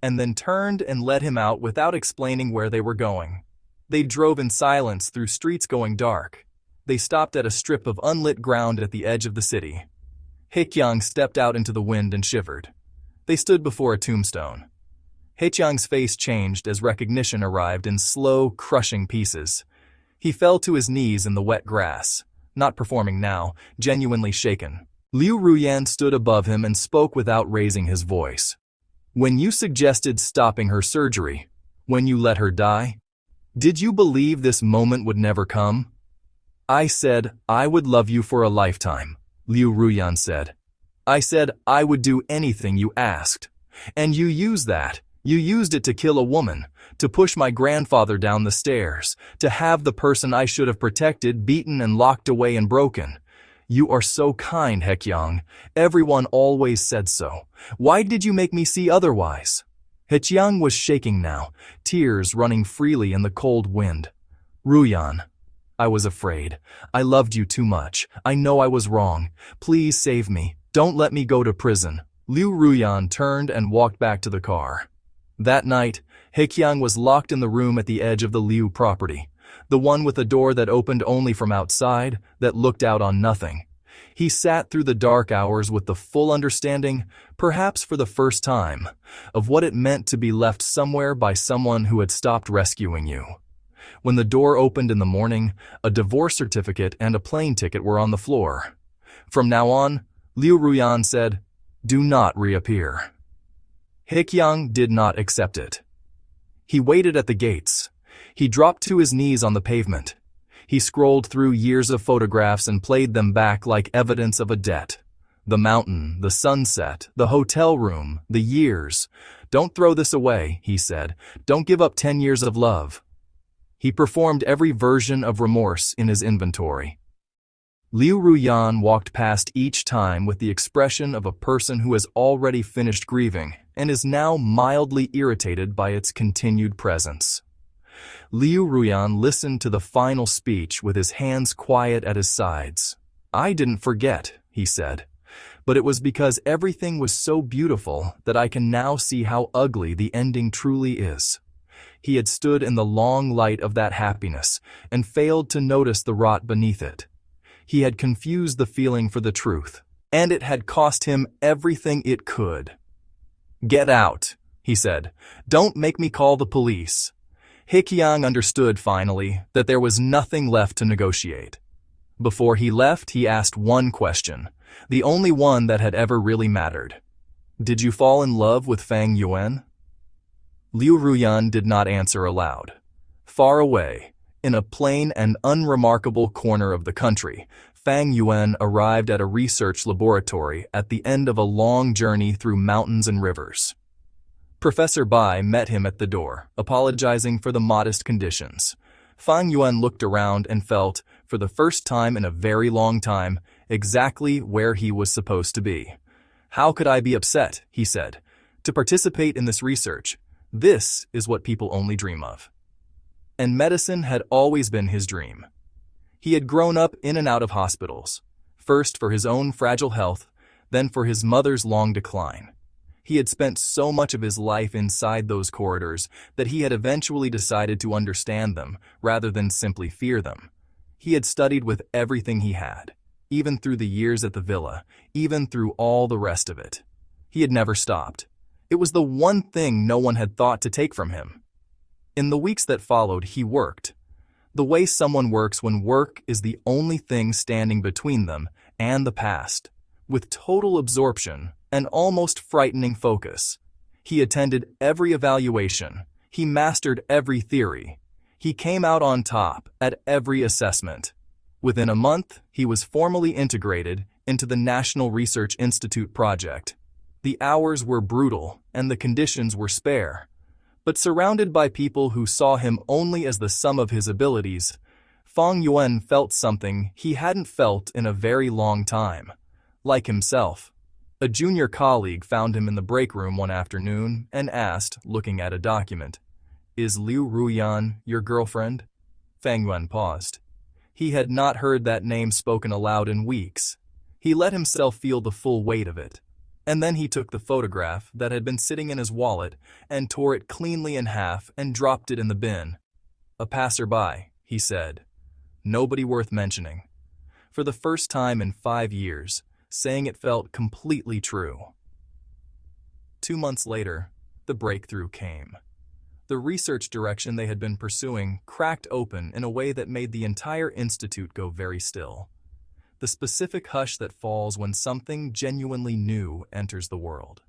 and then turned and led him out without explaining where they were going. They drove in silence through streets going dark. They stopped at a strip of unlit ground at the edge of the city. Hekyang stepped out into the wind and shivered. They stood before a tombstone. Hekyang's face changed as recognition arrived in slow, crushing pieces. He fell to his knees in the wet grass, not performing now, genuinely shaken. Liu Ruyan stood above him and spoke without raising his voice. "When you suggested stopping her surgery, when you let her die, Did you believe this moment would never come? I said, I would love you for a lifetime, Liu Ruyan said. I said, I would do anything you asked. And you used that. You used it to kill a woman, to push my grandfather down the stairs, to have the person I should have protected beaten and locked away and broken. You are so kind, Hekyang. Everyone always said so. Why did you make me see otherwise? Hekyang was shaking now, tears running freely in the cold wind. Ruyan, I was afraid. I loved you too much. I know I was wrong. Please save me. Don't let me go to prison. Liu Ruyan turned and walked back to the car. That night, Hekyang was locked in the room at the edge of the Liu property, the one with a door that opened only from outside, that looked out on nothing. He sat through the dark hours with the full understanding, perhaps for the first time, of what it meant to be left somewhere by someone who had stopped rescuing you. When the door opened in the morning, a divorce certificate and a plane ticket were on the floor. From now on, Liu Ruyan said, do not reappear. Hekyang did not accept it. He waited at the gates. He dropped to his knees on the pavement. He scrolled through years of photographs and played them back like evidence of a debt. The mountain, the sunset, the hotel room, the years. Don't throw this away, he said. Don't give up 10 years of love. He performed every version of remorse in his inventory. Liu Ruyan walked past each time with the expression of a person who has already finished grieving and is now mildly irritated by its continued presence. Liu Ruyan listened to the final speech with his hands quiet at his sides. I didn't forget, he said, but it was because everything was so beautiful that I can now see how ugly the ending truly is. He had stood in the long light of that happiness and failed to notice the rot beneath it. He had confused the feeling for the truth, and it had cost him everything it could. Get out, he said. Don't make me call the police. Hekyang understood finally that there was nothing left to negotiate. Before he left, he asked one question, the only one that had ever really mattered. Did you fall in love with Fang Yuan? Liu Ruyan did not answer aloud. Far away, in a plain and unremarkable corner of the country, Fang Yuan arrived at a research laboratory at the end of a long journey through mountains and rivers. Professor Bai met him at the door, apologizing for the modest conditions. Fang Yuan looked around and felt, for the first time in a very long time, exactly where he was supposed to be. How could I be upset, he said, to participate in this research? This is what people only dream of. And medicine had always been his dream. He had grown up in and out of hospitals, first for his own fragile health, then for his mother's long decline. He had spent so much of his life inside those corridors that he had eventually decided to understand them rather than simply fear them. He had studied with everything he had, even through the years at the villa, even through all the rest of it. He had never stopped. It was the one thing no one had thought to take from him. In the weeks that followed, he worked. The way someone works when work is the only thing standing between them and the past, with total absorption and almost frightening focus. He attended every evaluation. He mastered every theory. He came out on top at every assessment. Within a month, he was formally integrated into the National Research Institute project. The hours were brutal and the conditions were spare. But surrounded by people who saw him only as the sum of his abilities, Fang Yuan felt something he hadn't felt in a very long time. Like himself, a junior colleague found him in the break room one afternoon and asked, looking at a document, "Is Liu Ruyan your girlfriend?" Fang Yuan paused. He had not heard that name spoken aloud in weeks. He let himself feel the full weight of it. And then he took the photograph that had been sitting in his wallet and tore it cleanly in half and dropped it in the bin. "A passerby," he said. "Nobody worth mentioning." For the first time in 5 years, saying it felt completely true. 2 months later, the breakthrough came. The research direction they had been pursuing cracked open in a way that made the entire institute go very still. The specific hush that falls when something genuinely new enters the world.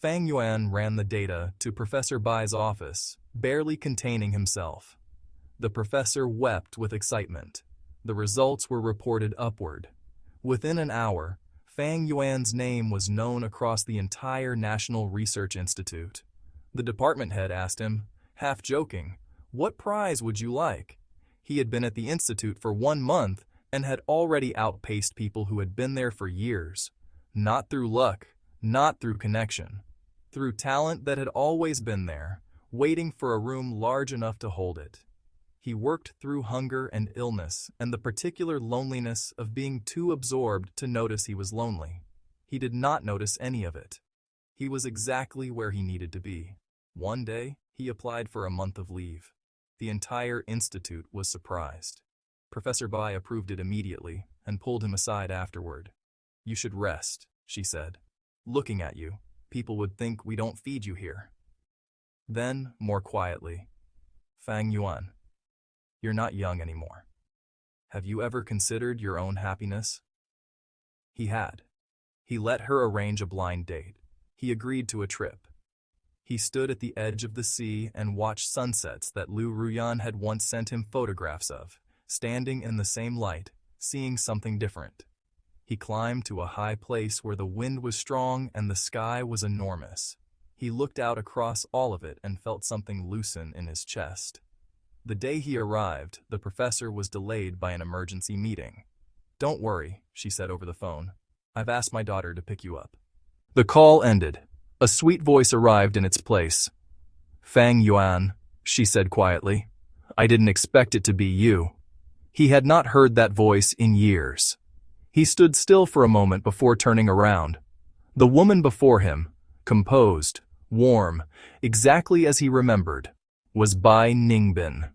Fang Yuan ran the data to Professor Bai's office barely containing himself. The professor wept with excitement. The results were reported upward. Within an hour, Fang Yuan's name was known across the entire National Research Institute. The department head asked him, half joking, "What prize would you like?" He had been at the institute for 1 month and had already outpaced people who had been there for years. Not through luck, not through connection. Through talent that had always been there, waiting for a room large enough to hold it. He worked through hunger and illness and the particular loneliness of being too absorbed to notice he was lonely. He did not notice any of it. He was exactly where he needed to be. One day, he applied for a month of leave. The entire institute was surprised. Professor Bai approved it immediately and pulled him aside afterward. "You should rest," she said. "Looking at you, people would think we don't feed you here." Then, more quietly, "Fang Yuan, you're not young anymore. Have you ever considered your own happiness?" He had. He let her arrange a blind date. He agreed to a trip. He stood at the edge of the sea and watched sunsets that Liu Ruyan had once sent him photographs of, standing in the same light, seeing something different. He climbed to a high place where the wind was strong and the sky was enormous. He looked out across all of it and felt something loosen in his chest. The day he arrived, the professor was delayed by an emergency meeting. "Don't worry," she said over the phone. "I've asked my daughter to pick you up." The call ended. A sweet voice arrived in its place. "Fang Yuan," she said quietly. "I didn't expect it to be you." He had not heard that voice in years. He stood still for a moment before turning around. The woman before him, composed, warm, exactly as he remembered, was Bai Ningbin,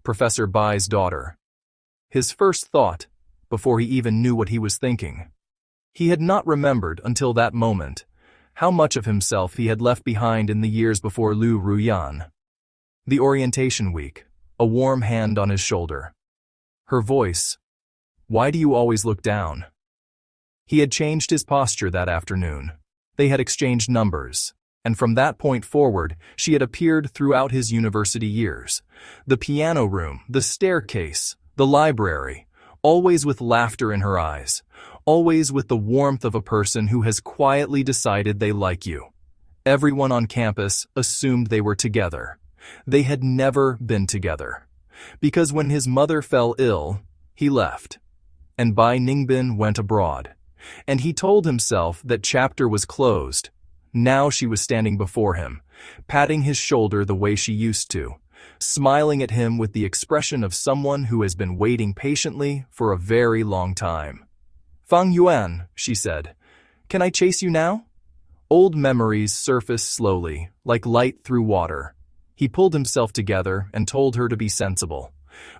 Professor Bai's daughter. His first thought, before he even knew what he was thinking. He had not remembered until that moment how much of himself he had left behind in the years before Liu Ruyan. The orientation week, a warm hand on his shoulder. Her voice, "Why do you always look down?" He had changed his posture that afternoon. They had exchanged numbers, and from that point forward, she had appeared throughout his university years. The piano room, the staircase, the library, always with laughter in her eyes, always with the warmth of a person who has quietly decided they like you. Everyone on campus assumed they were together. They had never been together. Because when his mother fell ill, he left. And Bai Ningbin went abroad. And he told himself that chapter was closed. Now she was standing before him, patting his shoulder the way she used to, smiling at him with the expression of someone who has been waiting patiently for a very long time. "Fang Yuan," she said, "can I chase you now?" Old memories surfaced slowly, like light through water. He pulled himself together and told her to be sensible.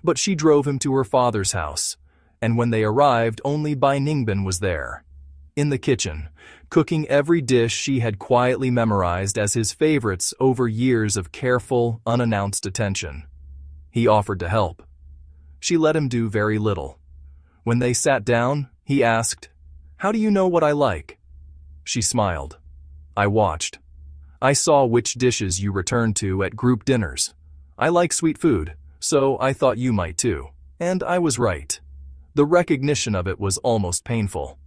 But she drove him to her father's house, and when they arrived, only Bai Ningbin was there. In the kitchen, cooking every dish she had quietly memorized as his favorites over years of careful, unannounced attention. He offered to help. She let him do very little. When they sat down, he asked, "How do you know what I like?" She smiled. "I watched. I saw which dishes you returned to at group dinners. I like sweet food, so I thought you might too. And I was right." The recognition of it was almost painful.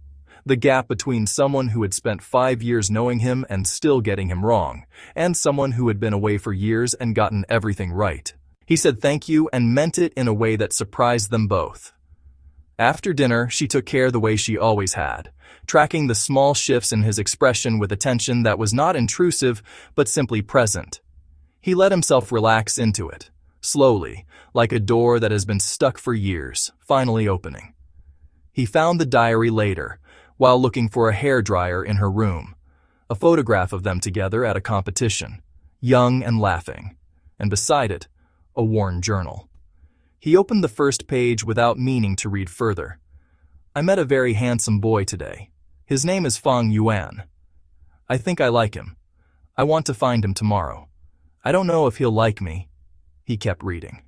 The gap between someone who had spent 5 years knowing him and still getting him wrong, and someone who had been away for years and gotten everything right. He said thank you and meant it in a way that surprised them both. After dinner, she took care the way she always had, tracking the small shifts in his expression with attention that was not intrusive, but simply present. He let himself relax into it, slowly, like a door that has been stuck for years, finally opening. He found the diary later, while looking for a hairdryer in her room, a photograph of them together at a competition, young and laughing, and beside it, a worn journal. He opened the first page without meaning to read further. "I met a very handsome boy today. His name is Fang Yuan. I think I like him. I want to find him tomorrow. I don't know if he'll like me." He kept reading.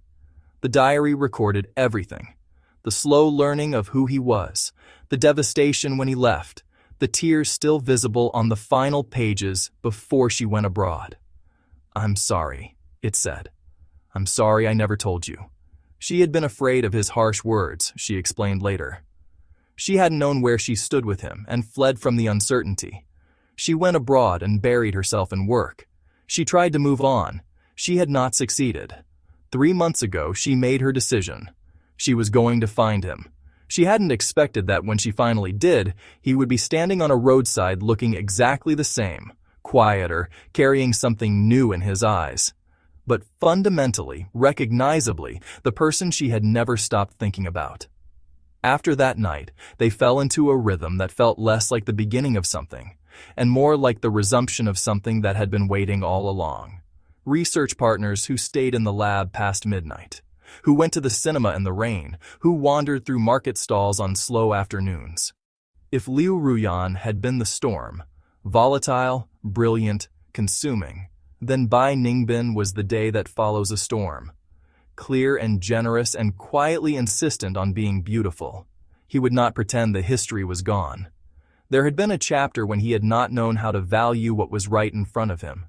The diary recorded everything. The slow learning of who he was, the devastation when he left, the tears still visible on the final pages before she went abroad. "I'm sorry," it said. "I'm sorry I never told you." She had been afraid of his harsh words, she explained later. She hadn't known where she stood with him and fled from the uncertainty. She went abroad and buried herself in work. She tried to move on. She had not succeeded. 3 months ago, she made her decision. She was going to find him. She hadn't expected that when she finally did, he would be standing on a roadside looking exactly the same, quieter, carrying something new in his eyes. But fundamentally, recognizably, the person she had never stopped thinking about. After that night, they fell into a rhythm that felt less like the beginning of something, and more like the resumption of something that had been waiting all along. Research partners who stayed in the lab past midnight, who went to the cinema in the rain, who wandered through market stalls on slow afternoons. If Liu Ruyan had been the storm, volatile, brilliant, consuming, then Bai Ningbin was the day that follows a storm. Clear and generous and quietly insistent on being beautiful. He would not pretend the history was gone. There had been a chapter when he had not known how to value what was right in front of him.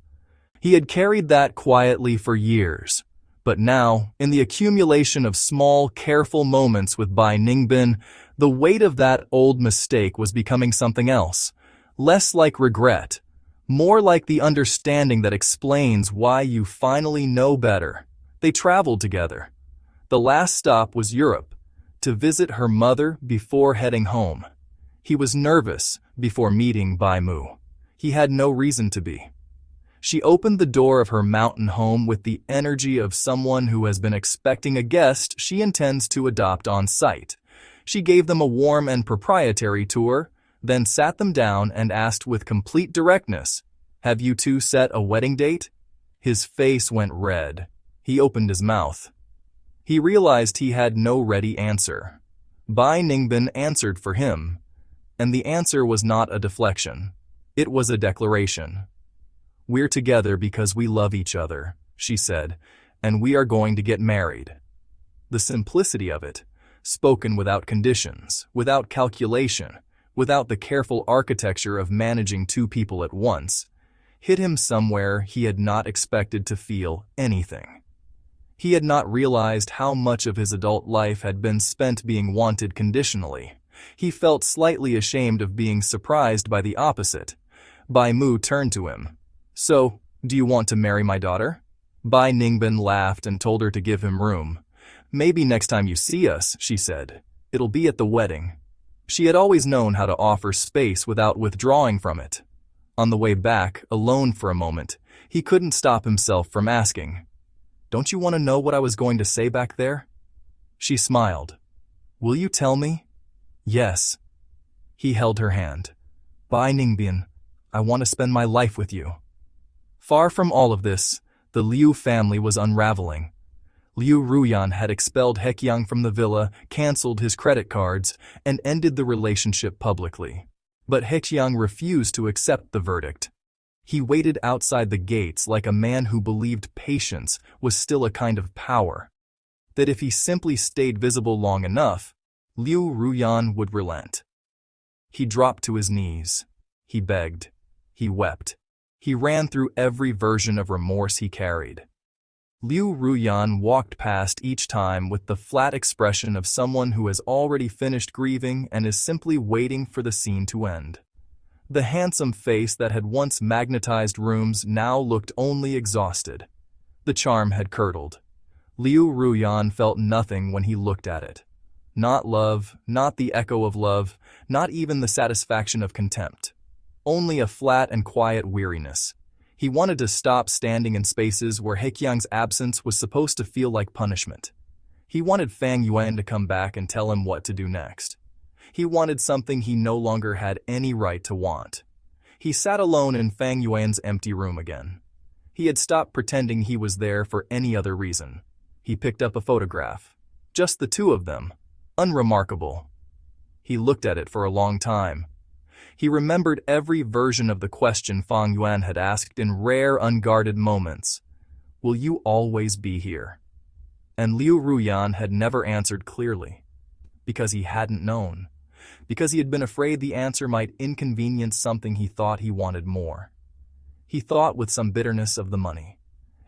He had carried that quietly for years. But now, in the accumulation of small, careful moments with Bai Ningbin, the weight of that old mistake was becoming something else. Less like regret, more like the understanding that explains why you finally know better. They traveled together. The last stop was Europe, to visit her mother before heading home. He was nervous before meeting Bai Mu. He had no reason to be. She opened the door of her mountain home with the energy of someone who has been expecting a guest she intends to adopt on site. She gave them a warm and proprietary tour, then sat them down and asked with complete directness, "Have you two set a wedding date?" His face went red. He opened his mouth. He realized he had no ready answer. Bai Ningbin answered for him, and the answer was not a deflection. It was a declaration. "We're together because we love each other," she said, "and we are going to get married." The simplicity of it, spoken without conditions, without calculation, without the careful architecture of managing two people at once, hit him somewhere he had not expected to feel anything. He had not realized how much of his adult life had been spent being wanted conditionally. He felt slightly ashamed of being surprised by the opposite. Bai Mu turned to him. "So, do you want to marry my daughter?" Bai Ningbin laughed and told her to give him room. "Maybe next time you see us," she said. "It'll be at the wedding." She had always known how to offer space without withdrawing from it. On the way back, alone for a moment, he couldn't stop himself from asking, "Don't you want to know what I was going to say back there?" She smiled. "Will you tell me?" "Yes." He held her hand. "Bai Ningbin, I want to spend my life with you." Far from all of this, the Liu family was unraveling. Liu Ruyan had expelled Heqiang from the villa, cancelled his credit cards, and ended the relationship publicly. But Heqiang refused to accept the verdict. He waited outside the gates like a man who believed patience was still a kind of power. That if he simply stayed visible long enough, Liu Ruyan would relent. He dropped to his knees. He begged. He wept. He ran through every version of remorse he carried. Liu Ruyan walked past each time with the flat expression of someone who has already finished grieving and is simply waiting for the scene to end. The handsome face that had once magnetized rooms now looked only exhausted. The charm had curdled. Liu Ruyan felt nothing when he looked at it. Not love, not the echo of love, not even the satisfaction of contempt. Only a flat and quiet weariness. He wanted to stop standing in spaces where Heqiang's absence was supposed to feel like punishment. He wanted Fang Yuan to come back and tell him what to do next. He wanted something he no longer had any right to want. He sat alone in Fang Yuan's empty room again. He had stopped pretending he was there for any other reason. He picked up a photograph. Just the two of them. Unremarkable. He looked at it for a long time. He remembered every version of the question Fang Yuan had asked in rare, unguarded moments. "Will you always be here?" And Liu Ruyan had never answered clearly. Because he hadn't known. Because he had been afraid the answer might inconvenience something he thought he wanted more. He thought with some bitterness of the money.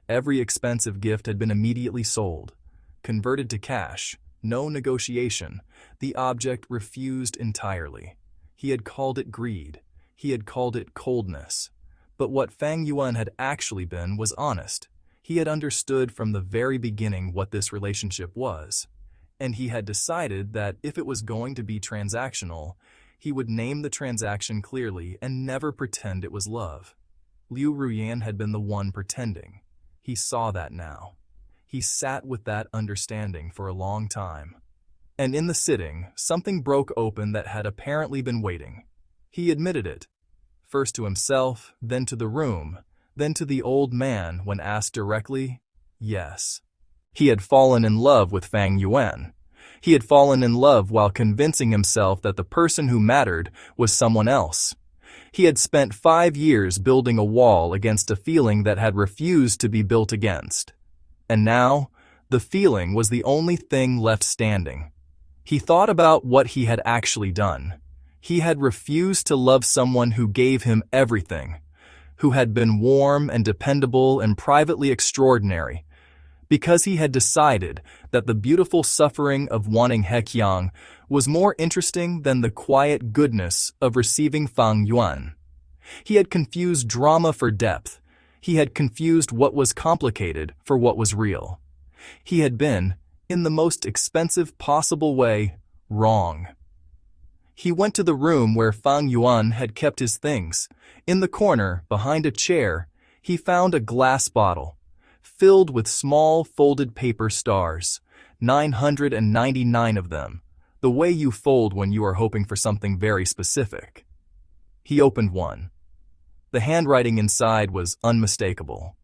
Every expensive gift had been immediately sold, converted to cash, no negotiation. The object refused entirely. He had called it greed. He had called it coldness. But what Fang Yuan had actually been was honest. He had understood from the very beginning what this relationship was, and he had decided that if it was going to be transactional, he would name the transaction clearly and never pretend it was love. Liu Ruyan had been the one pretending. He saw that now. He sat with that understanding for a long time. And in the sitting, something broke open that had apparently been waiting. He admitted it, first to himself, then to the room, then to the old man when asked directly. Yes. He had fallen in love with Fang Yuan. He had fallen in love while convincing himself that the person who mattered was someone else. He had spent 5 years building a wall against a feeling that had refused to be built against. And now, the feeling was the only thing left standing. He thought about what he had actually done. He had refused to love someone who gave him everything, who had been warm and dependable and privately extraordinary, because he had decided that the beautiful suffering of wanting Hekyang was more interesting than the quiet goodness of receiving Fang Yuan. He had confused drama for depth. He had confused what was complicated for what was real. He had been, in the most expensive possible way, wrong. He went to the room where Fang Yuan had kept his things. In the corner, behind a chair, he found a glass bottle, filled with small folded paper stars, 999 of them, the way you fold when you are hoping for something very specific. He opened one. The handwriting inside was unmistakable.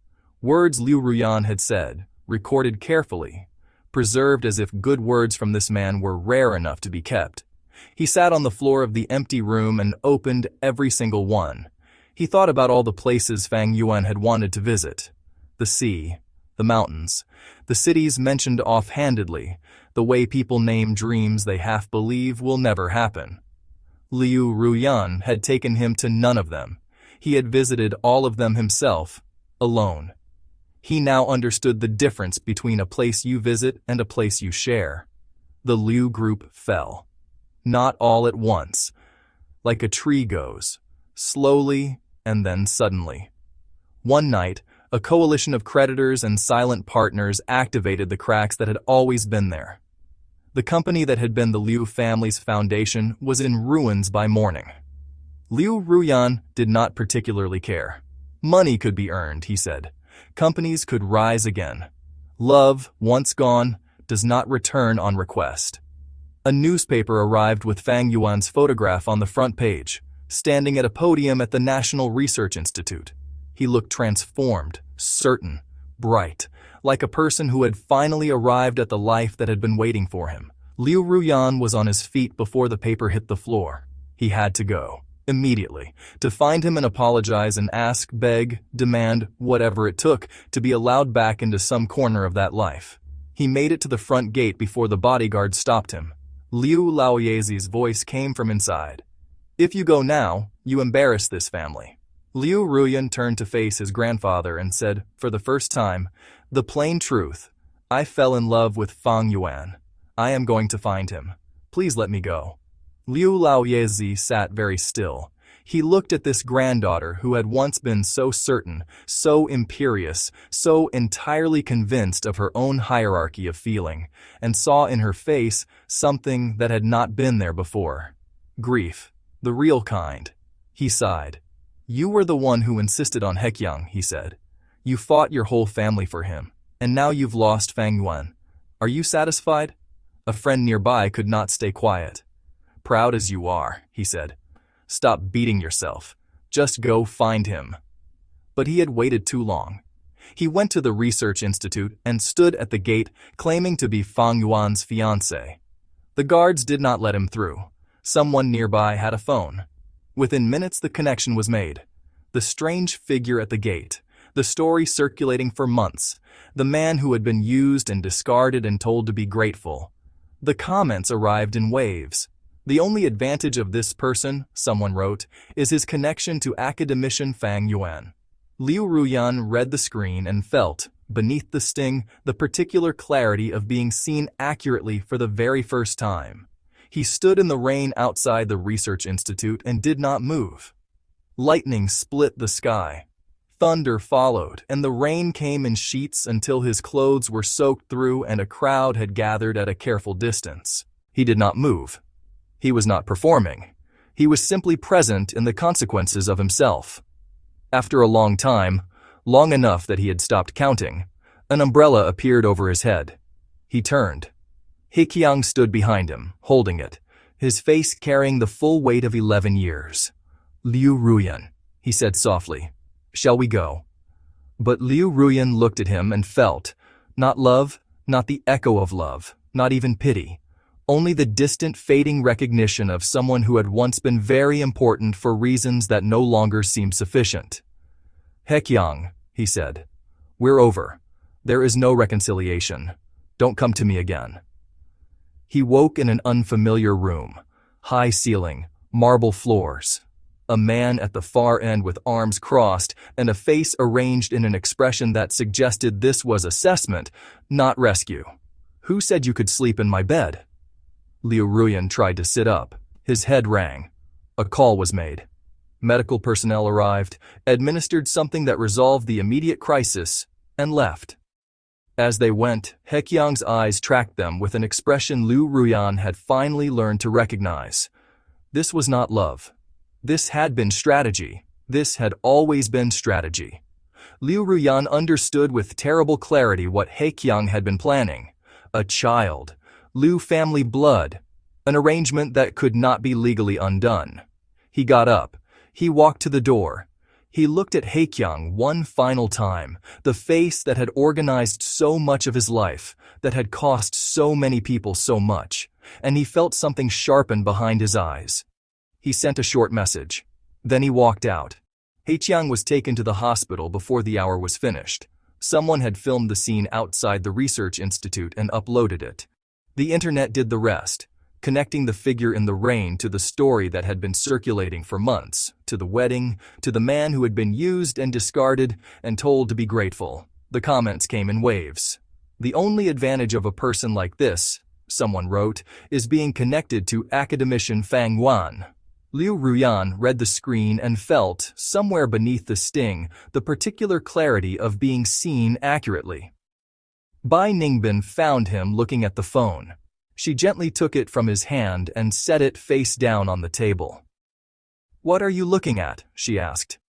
Words Liu Ruyan had said, recorded carefully, preserved as if good words from this man were rare enough to be kept. He sat on the floor of the empty room and opened every single one. He thought about all the places Fang Yuan had wanted to visit. The sea, the mountains, the cities mentioned offhandedly, the way people name dreams they half believe will never happen. Liu Ruyan had taken him to none of them. He had visited all of them himself, alone. He now understood the difference between a place you visit and a place you share. The Liu group fell. Not all at once, like a tree goes, slowly and then suddenly. One night, a coalition of creditors and silent partners activated the cracks that had always been there. The company that had been the Liu family's foundation was in ruins by morning. Liu Ruyan did not particularly care. Money could be earned, he said. Companies could rise again. Love, once gone, does not return on request. A newspaper arrived with Fang Yuan's photograph on the front page, standing at a podium at the National Research Institute. He looked transformed, certain, bright, like a person who had finally arrived at the life that had been waiting for him. Liu Ruyan was on his feet before the paper hit the floor. He had to go, immediately, to find him and apologize and ask, beg, demand, whatever it took to be allowed back into some corner of that life. He made it to the front gate before the bodyguard stopped him. Liu Laoyezi's voice came from inside. If you go now, you embarrass this family. Liu Ruyan turned to face his grandfather and said, for the first time, the plain truth. I fell in love with Fang Yuan. I am going to find him. Please let me go. Liu Laoyezi sat very still. He looked at this granddaughter who had once been so certain, so imperious, so entirely convinced of her own hierarchy of feeling, and saw in her face something that had not been there before. Grief, the real kind. He sighed. You were the one who insisted on Hekyang, he said. You fought your whole family for him, and now you've lost Fang Yuan. Are you satisfied? A friend nearby could not stay quiet. Proud as you are, he said. Stop beating yourself. Just go find him. But he had waited too long. He went to the research institute and stood at the gate claiming to be Fang Yuan's fiancée. The guards did not let him through. Someone nearby had a phone. Within minutes the connection was made. The strange figure at the gate, the story circulating for months, the man who had been used and discarded and told to be grateful. The comments arrived in waves. The only advantage of this person, someone wrote, is his connection to academician Fang Yuan. Liu Ruyan read the screen and felt, beneath the sting, the particular clarity of being seen accurately for the very first time. He stood in the rain outside the research institute and did not move. Lightning split the sky. Thunder followed, and the rain came in sheets until his clothes were soaked through and a crowd had gathered at a careful distance. He did not move. He was not performing. He was simply present in the consequences of himself. After a long time, long enough that he had stopped counting, an umbrella appeared over his head. He turned. He stood behind him, holding it, his face carrying the full weight of 11 years. "Liu Ruyan," he said softly, "shall we go?" But Liu Ruyan looked at him and felt, not love, not the echo of love, not even pity, only the distant fading recognition of someone who had once been very important for reasons that no longer seemed sufficient. "Hekyang," he said, "we're over. There is no reconciliation. Don't come to me again." He woke in an unfamiliar room, high ceiling, marble floors. A man at the far end with arms crossed and a face arranged in an expression that suggested this was assessment, not rescue. "Who said you could sleep in my bed?" Liu Ruyan tried to sit up. His head rang. A call was made. Medical personnel arrived, administered something that resolved the immediate crisis, and left. As they went, Hekyang's eyes tracked them with an expression Liu Ruyan had finally learned to recognize. This was not love. This had been strategy. This had always been strategy. Liu Ruyan understood with terrible clarity what Hekyang had been planning. A child. Liu family blood. An arrangement that could not be legally undone. He got up. He walked to the door. He looked at Hekyang one final time, the face that had organized so much of his life, that had cost so many people so much, and he felt something sharpen behind his eyes. He sent a short message. Then he walked out. Hekyang was taken to the hospital before the hour was finished. Someone had filmed the scene outside the research institute and uploaded it. The internet did the rest, connecting the figure in the rain to the story that had been circulating for months, to the wedding, to the man who had been used and discarded and told to be grateful. The comments came in waves. "The only advantage of a person like this," someone wrote, "is being connected to academician Fang Yuan." Liu Ruyan read the screen and felt, somewhere beneath the sting, the particular clarity of being seen accurately. Bai Ningbin found him looking at the phone. She gently took it from his hand and set it face down on the table. "What are you looking at?" she asked.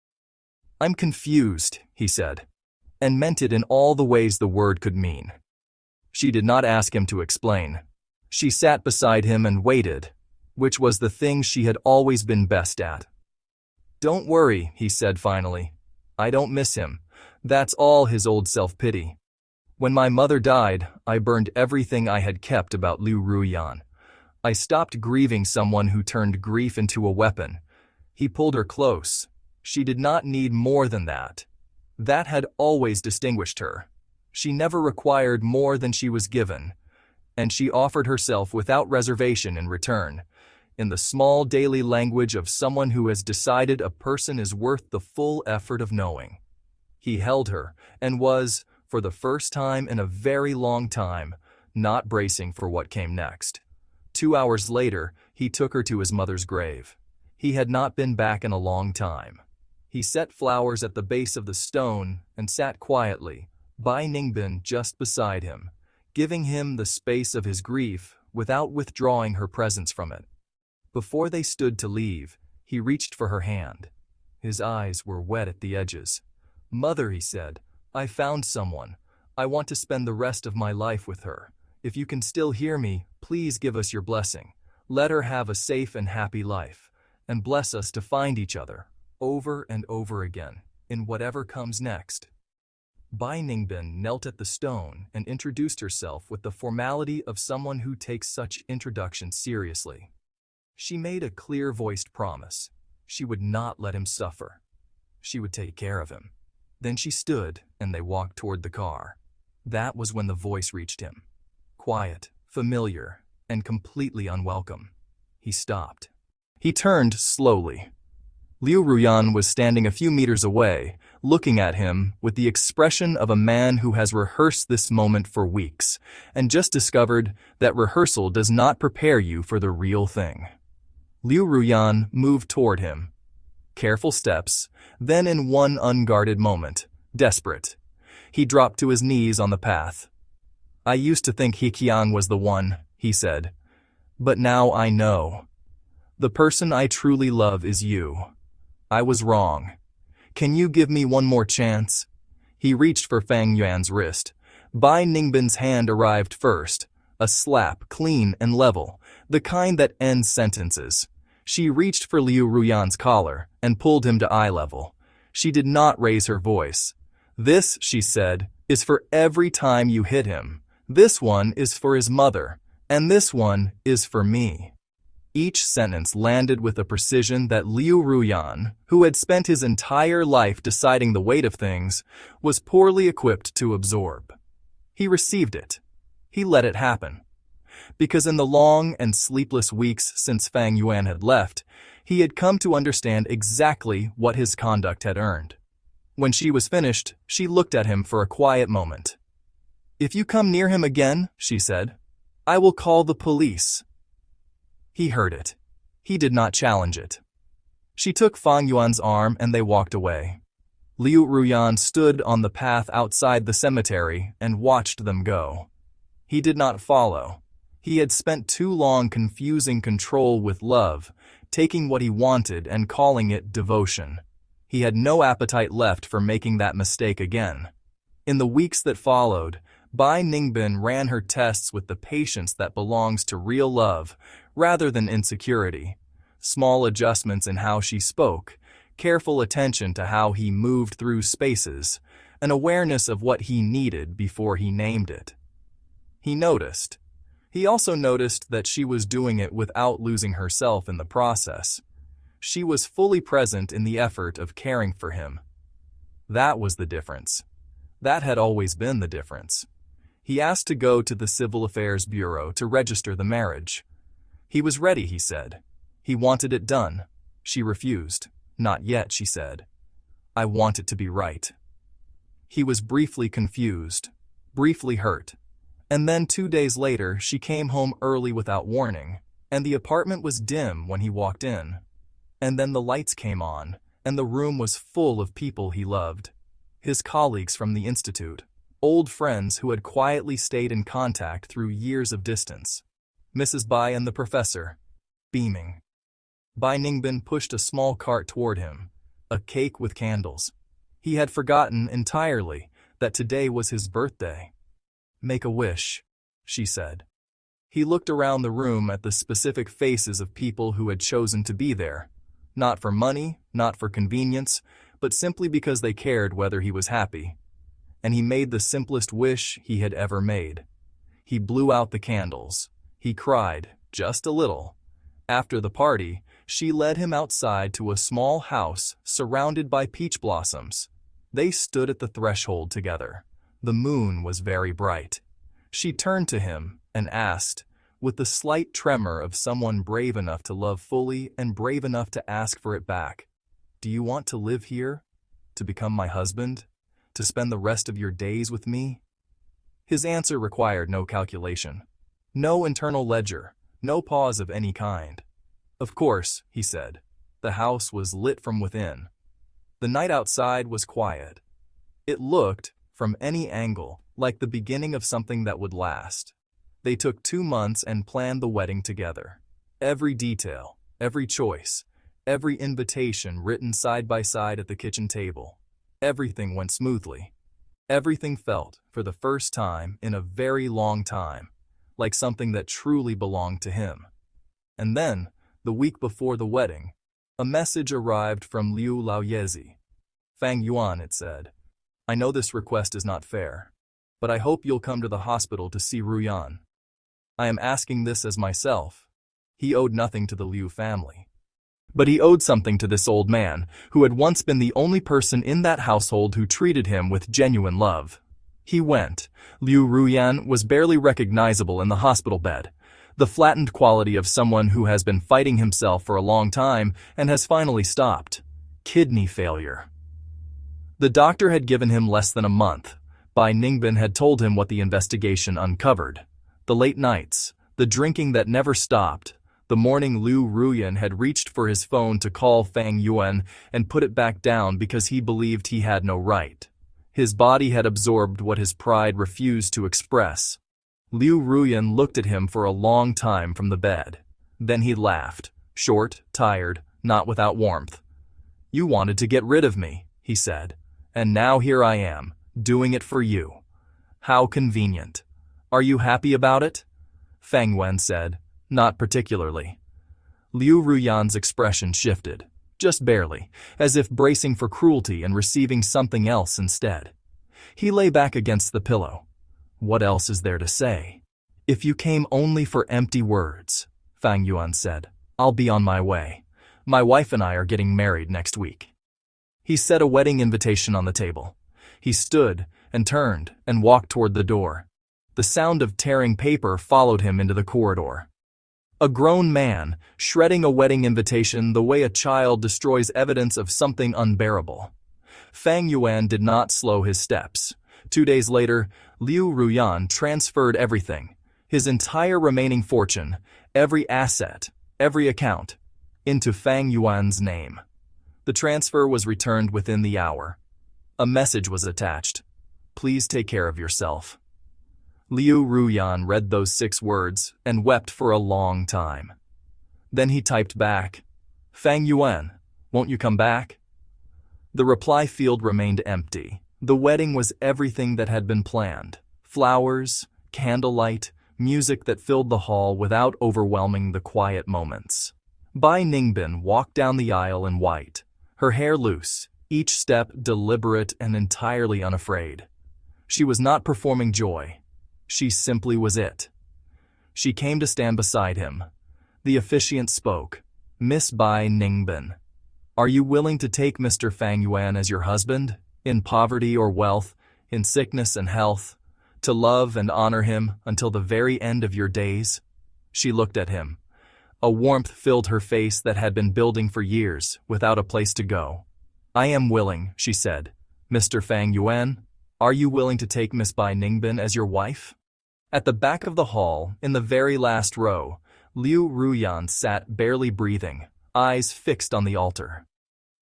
"I'm confused," he said, and meant it in all the ways the word could mean. She did not ask him to explain. She sat beside him and waited, which was the thing she had always been best at. "Don't worry," he said finally. "I don't miss him. That's all his old self-pity. When my mother died, I burned everything I had kept about Liu Ruyan. I stopped grieving someone who turned grief into a weapon. He pulled her close. She did not need more than that. That had always distinguished her. She never required more than she was given, and she offered herself without reservation in return, in the small daily language of someone who has decided a person is worth the full effort of knowing." He held her and was, for the first time in a very long time, not bracing for what came next. 2 hours later, he took her to his mother's grave. He had not been back in a long time. He set flowers at the base of the stone and sat quietly, Bai Ningbin just beside him, giving him the space of his grief without withdrawing her presence from it. Before they stood to leave, he reached for her hand. His eyes were wet at the edges. "Mother," he said, "I found someone. I want to spend the rest of my life with her. If you can still hear me, please give us your blessing. Let her have a safe and happy life, and bless us to find each other, over and over again, in whatever comes next." Bai Ningbin knelt at the stone and introduced herself with the formality of someone who takes such introductions seriously. She made a clear-voiced promise. She would not let him suffer. She would take care of him. Then she stood, and they walked toward the car. That was when the voice reached him. Quiet, familiar, and completely unwelcome. He stopped. He turned slowly. Liu Ruyan was standing a few meters away, looking at him with the expression of a man who has rehearsed this moment for weeks and just discovered that rehearsal does not prepare you for the real thing. Liu Ruyan moved toward him. Careful steps, then in one unguarded moment, desperate, he dropped to his knees on the path. "I used to think He Qiang was the one," he said. "But now I know. The person I truly love is you. I was wrong. Can you give me one more chance?" He reached for Fang Yuan's wrist. Bai Ningbin's hand arrived first, a slap, clean and level, the kind that ends sentences. She reached for Liu Ruyan's collar and pulled him to eye level. She did not raise her voice. "This," she said, "is for every time you hit him. This one is for his mother, and this one is for me." Each sentence landed with a precision that Liu Ruyan, who had spent his entire life deciding the weight of things, was poorly equipped to absorb. He received it. He let it happen. Because in the long and sleepless weeks since Fang Yuan had left, he had come to understand exactly what his conduct had earned. When she was finished, she looked at him for a quiet moment. "If you come near him again," she said, "I will call the police." He heard it. He did not challenge it. She took Fang Yuan's arm and they walked away. Liu Ruyan stood on the path outside the cemetery and watched them go. He did not follow. He had spent too long confusing control with love, taking what he wanted and calling it devotion. He had no appetite left for making that mistake again. In the weeks that followed, Bai Ningbin ran her tests with the patience that belongs to real love, rather than insecurity. Small adjustments in how she spoke, careful attention to how he moved through spaces, an awareness of what he needed before he named it. He noticed. He also noticed that she was doing it without losing herself in the process. She was fully present in the effort of caring for him. That was the difference. That had always been the difference. He asked to go to the Civil Affairs Bureau to register the marriage. He was ready, he said. He wanted it done. She refused. "Not yet," she said. "I want it to be right." He was briefly confused, briefly hurt. And then 2 days later, she came home early without warning, and the apartment was dim when he walked in. And then the lights came on, and the room was full of people he loved. His colleagues from the institute, old friends who had quietly stayed in contact through years of distance. Mrs. Bai and the professor, beaming. Bai Ningbin pushed a small cart toward him, a cake with candles. He had forgotten entirely that today was his birthday. "Make a wish," she said. He looked around the room at the specific faces of people who had chosen to be there, not for money, not for convenience, but simply because they cared whether he was happy. And he made the simplest wish he had ever made. He blew out the candles. He cried, just a little. After the party, she led him outside to a small house surrounded by peach blossoms. They stood at the threshold together. The moon was very bright. She turned to him and asked, with the slight tremor of someone brave enough to love fully and brave enough to ask for it back, "Do you want to live here? To become my husband? To spend the rest of your days with me?" His answer required no calculation, no internal ledger, no pause of any kind. "Of course," he said. The house was lit from within. The night outside was quiet. It looked, from any angle, like the beginning of something that would last. They took 2 months and planned the wedding together. Every detail, every choice, every invitation written side by side at the kitchen table. Everything went smoothly. Everything felt, for the first time in a very long time, like something that truly belonged to him. And then, the week before the wedding, a message arrived from Liu Laoyezi. "Fang Yuan," it said, "I know this request is not fair, but I hope you'll come to the hospital to see Ruyan. I am asking this as myself." He owed nothing to the Liu family. But he owed something to this old man, who had once been the only person in that household who treated him with genuine love. He went. Liu Ruyan was barely recognizable in the hospital bed, the flattened quality of someone who has been fighting himself for a long time and has finally stopped. Kidney failure. The doctor had given him less than a month. Bai Ningbin had told him what the investigation uncovered. The late nights, the drinking that never stopped. The morning Liu Ruyan had reached for his phone to call Fang Yuan and put it back down because he believed he had no right. His body had absorbed what his pride refused to express. Liu Ruyan looked at him for a long time from the bed. Then he laughed, short, tired, not without warmth. "You wanted to get rid of me," he said. "And now here I am, doing it for you. How convenient. Are you happy about it?" Fang Yuan said, "Not particularly." Liu Ruyan's expression shifted, just barely, as if bracing for cruelty and receiving something else instead. He lay back against the pillow. "What else is there to say?" "If you came only for empty words," Fang Yuan said, "I'll be on my way. My wife and I are getting married next week." He set a wedding invitation on the table. He stood and turned and walked toward the door. The sound of tearing paper followed him into the corridor. A grown man, shredding a wedding invitation the way a child destroys evidence of something unbearable. Fang Yuan did not slow his steps. 2 days later, Liu Ruyan transferred everything, his entire remaining fortune, every asset, every account, into Fang Yuan's name. The transfer was returned within the hour. A message was attached. "Please take care of yourself." Liu Ruyan read those 6 words and wept for a long time. Then he typed back, "Fang Yuan, won't you come back?" The reply field remained empty. The wedding was everything that had been planned. Flowers, candlelight, music that filled the hall without overwhelming the quiet moments. Bai Ningbin walked down the aisle in white, her hair loose, each step deliberate and entirely unafraid. She was not performing joy. She simply was it. She came to stand beside him. The officiant spoke. "Miss Bai Ningbin, are you willing to take Mr. Fang Yuan as your husband, in poverty or wealth, in sickness and health, to love and honor him until the very end of your days?" She looked at him. A warmth filled her face that had been building for years, without a place to go. "I am willing," she said. "Mr. Fang Yuan, are you willing to take Miss Bai Ningbin as your wife?" At the back of the hall, in the very last row, Liu Ruyan sat barely breathing, eyes fixed on the altar.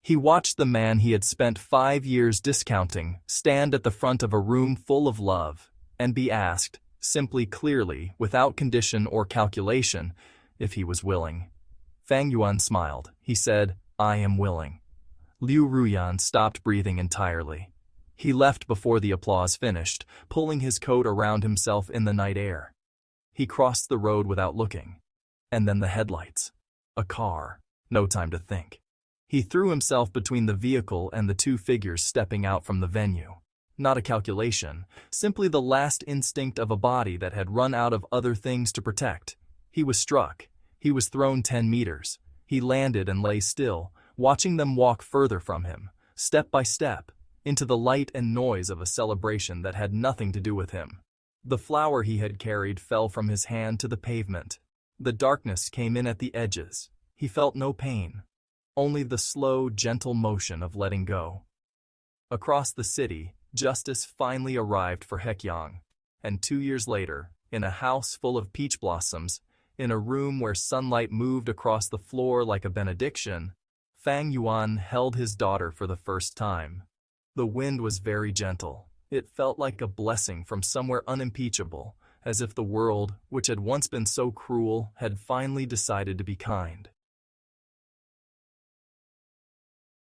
He watched the man he had spent 5 years discounting stand at the front of a room full of love and be asked, simply clearly, without condition or calculation, if he was willing. Fang Yuan smiled. He said, "I am willing." Liu Ruyan stopped breathing entirely. He left before the applause finished, pulling his coat around himself in the night air. He crossed the road without looking. And then the headlights. A car. No time to think. He threw himself between the vehicle and the 2 figures stepping out from the venue. Not a calculation, simply the last instinct of a body that had run out of other things to protect. He was struck. He was thrown 10 meters. He landed and lay still, watching them walk further from him, step by step, into the light and noise of a celebration that had nothing to do with him. The flower he had carried fell from his hand to the pavement. The darkness came in at the edges. He felt no pain, only the slow, gentle motion of letting go. Across the city, justice finally arrived for Hekyang, and 2 years later, in a house full of peach blossoms, in a room where sunlight moved across the floor like a benediction, Fang Yuan held his daughter for the first time. The wind was very gentle. It felt like a blessing from somewhere unimpeachable, as if the world, which had once been so cruel, had finally decided to be kind.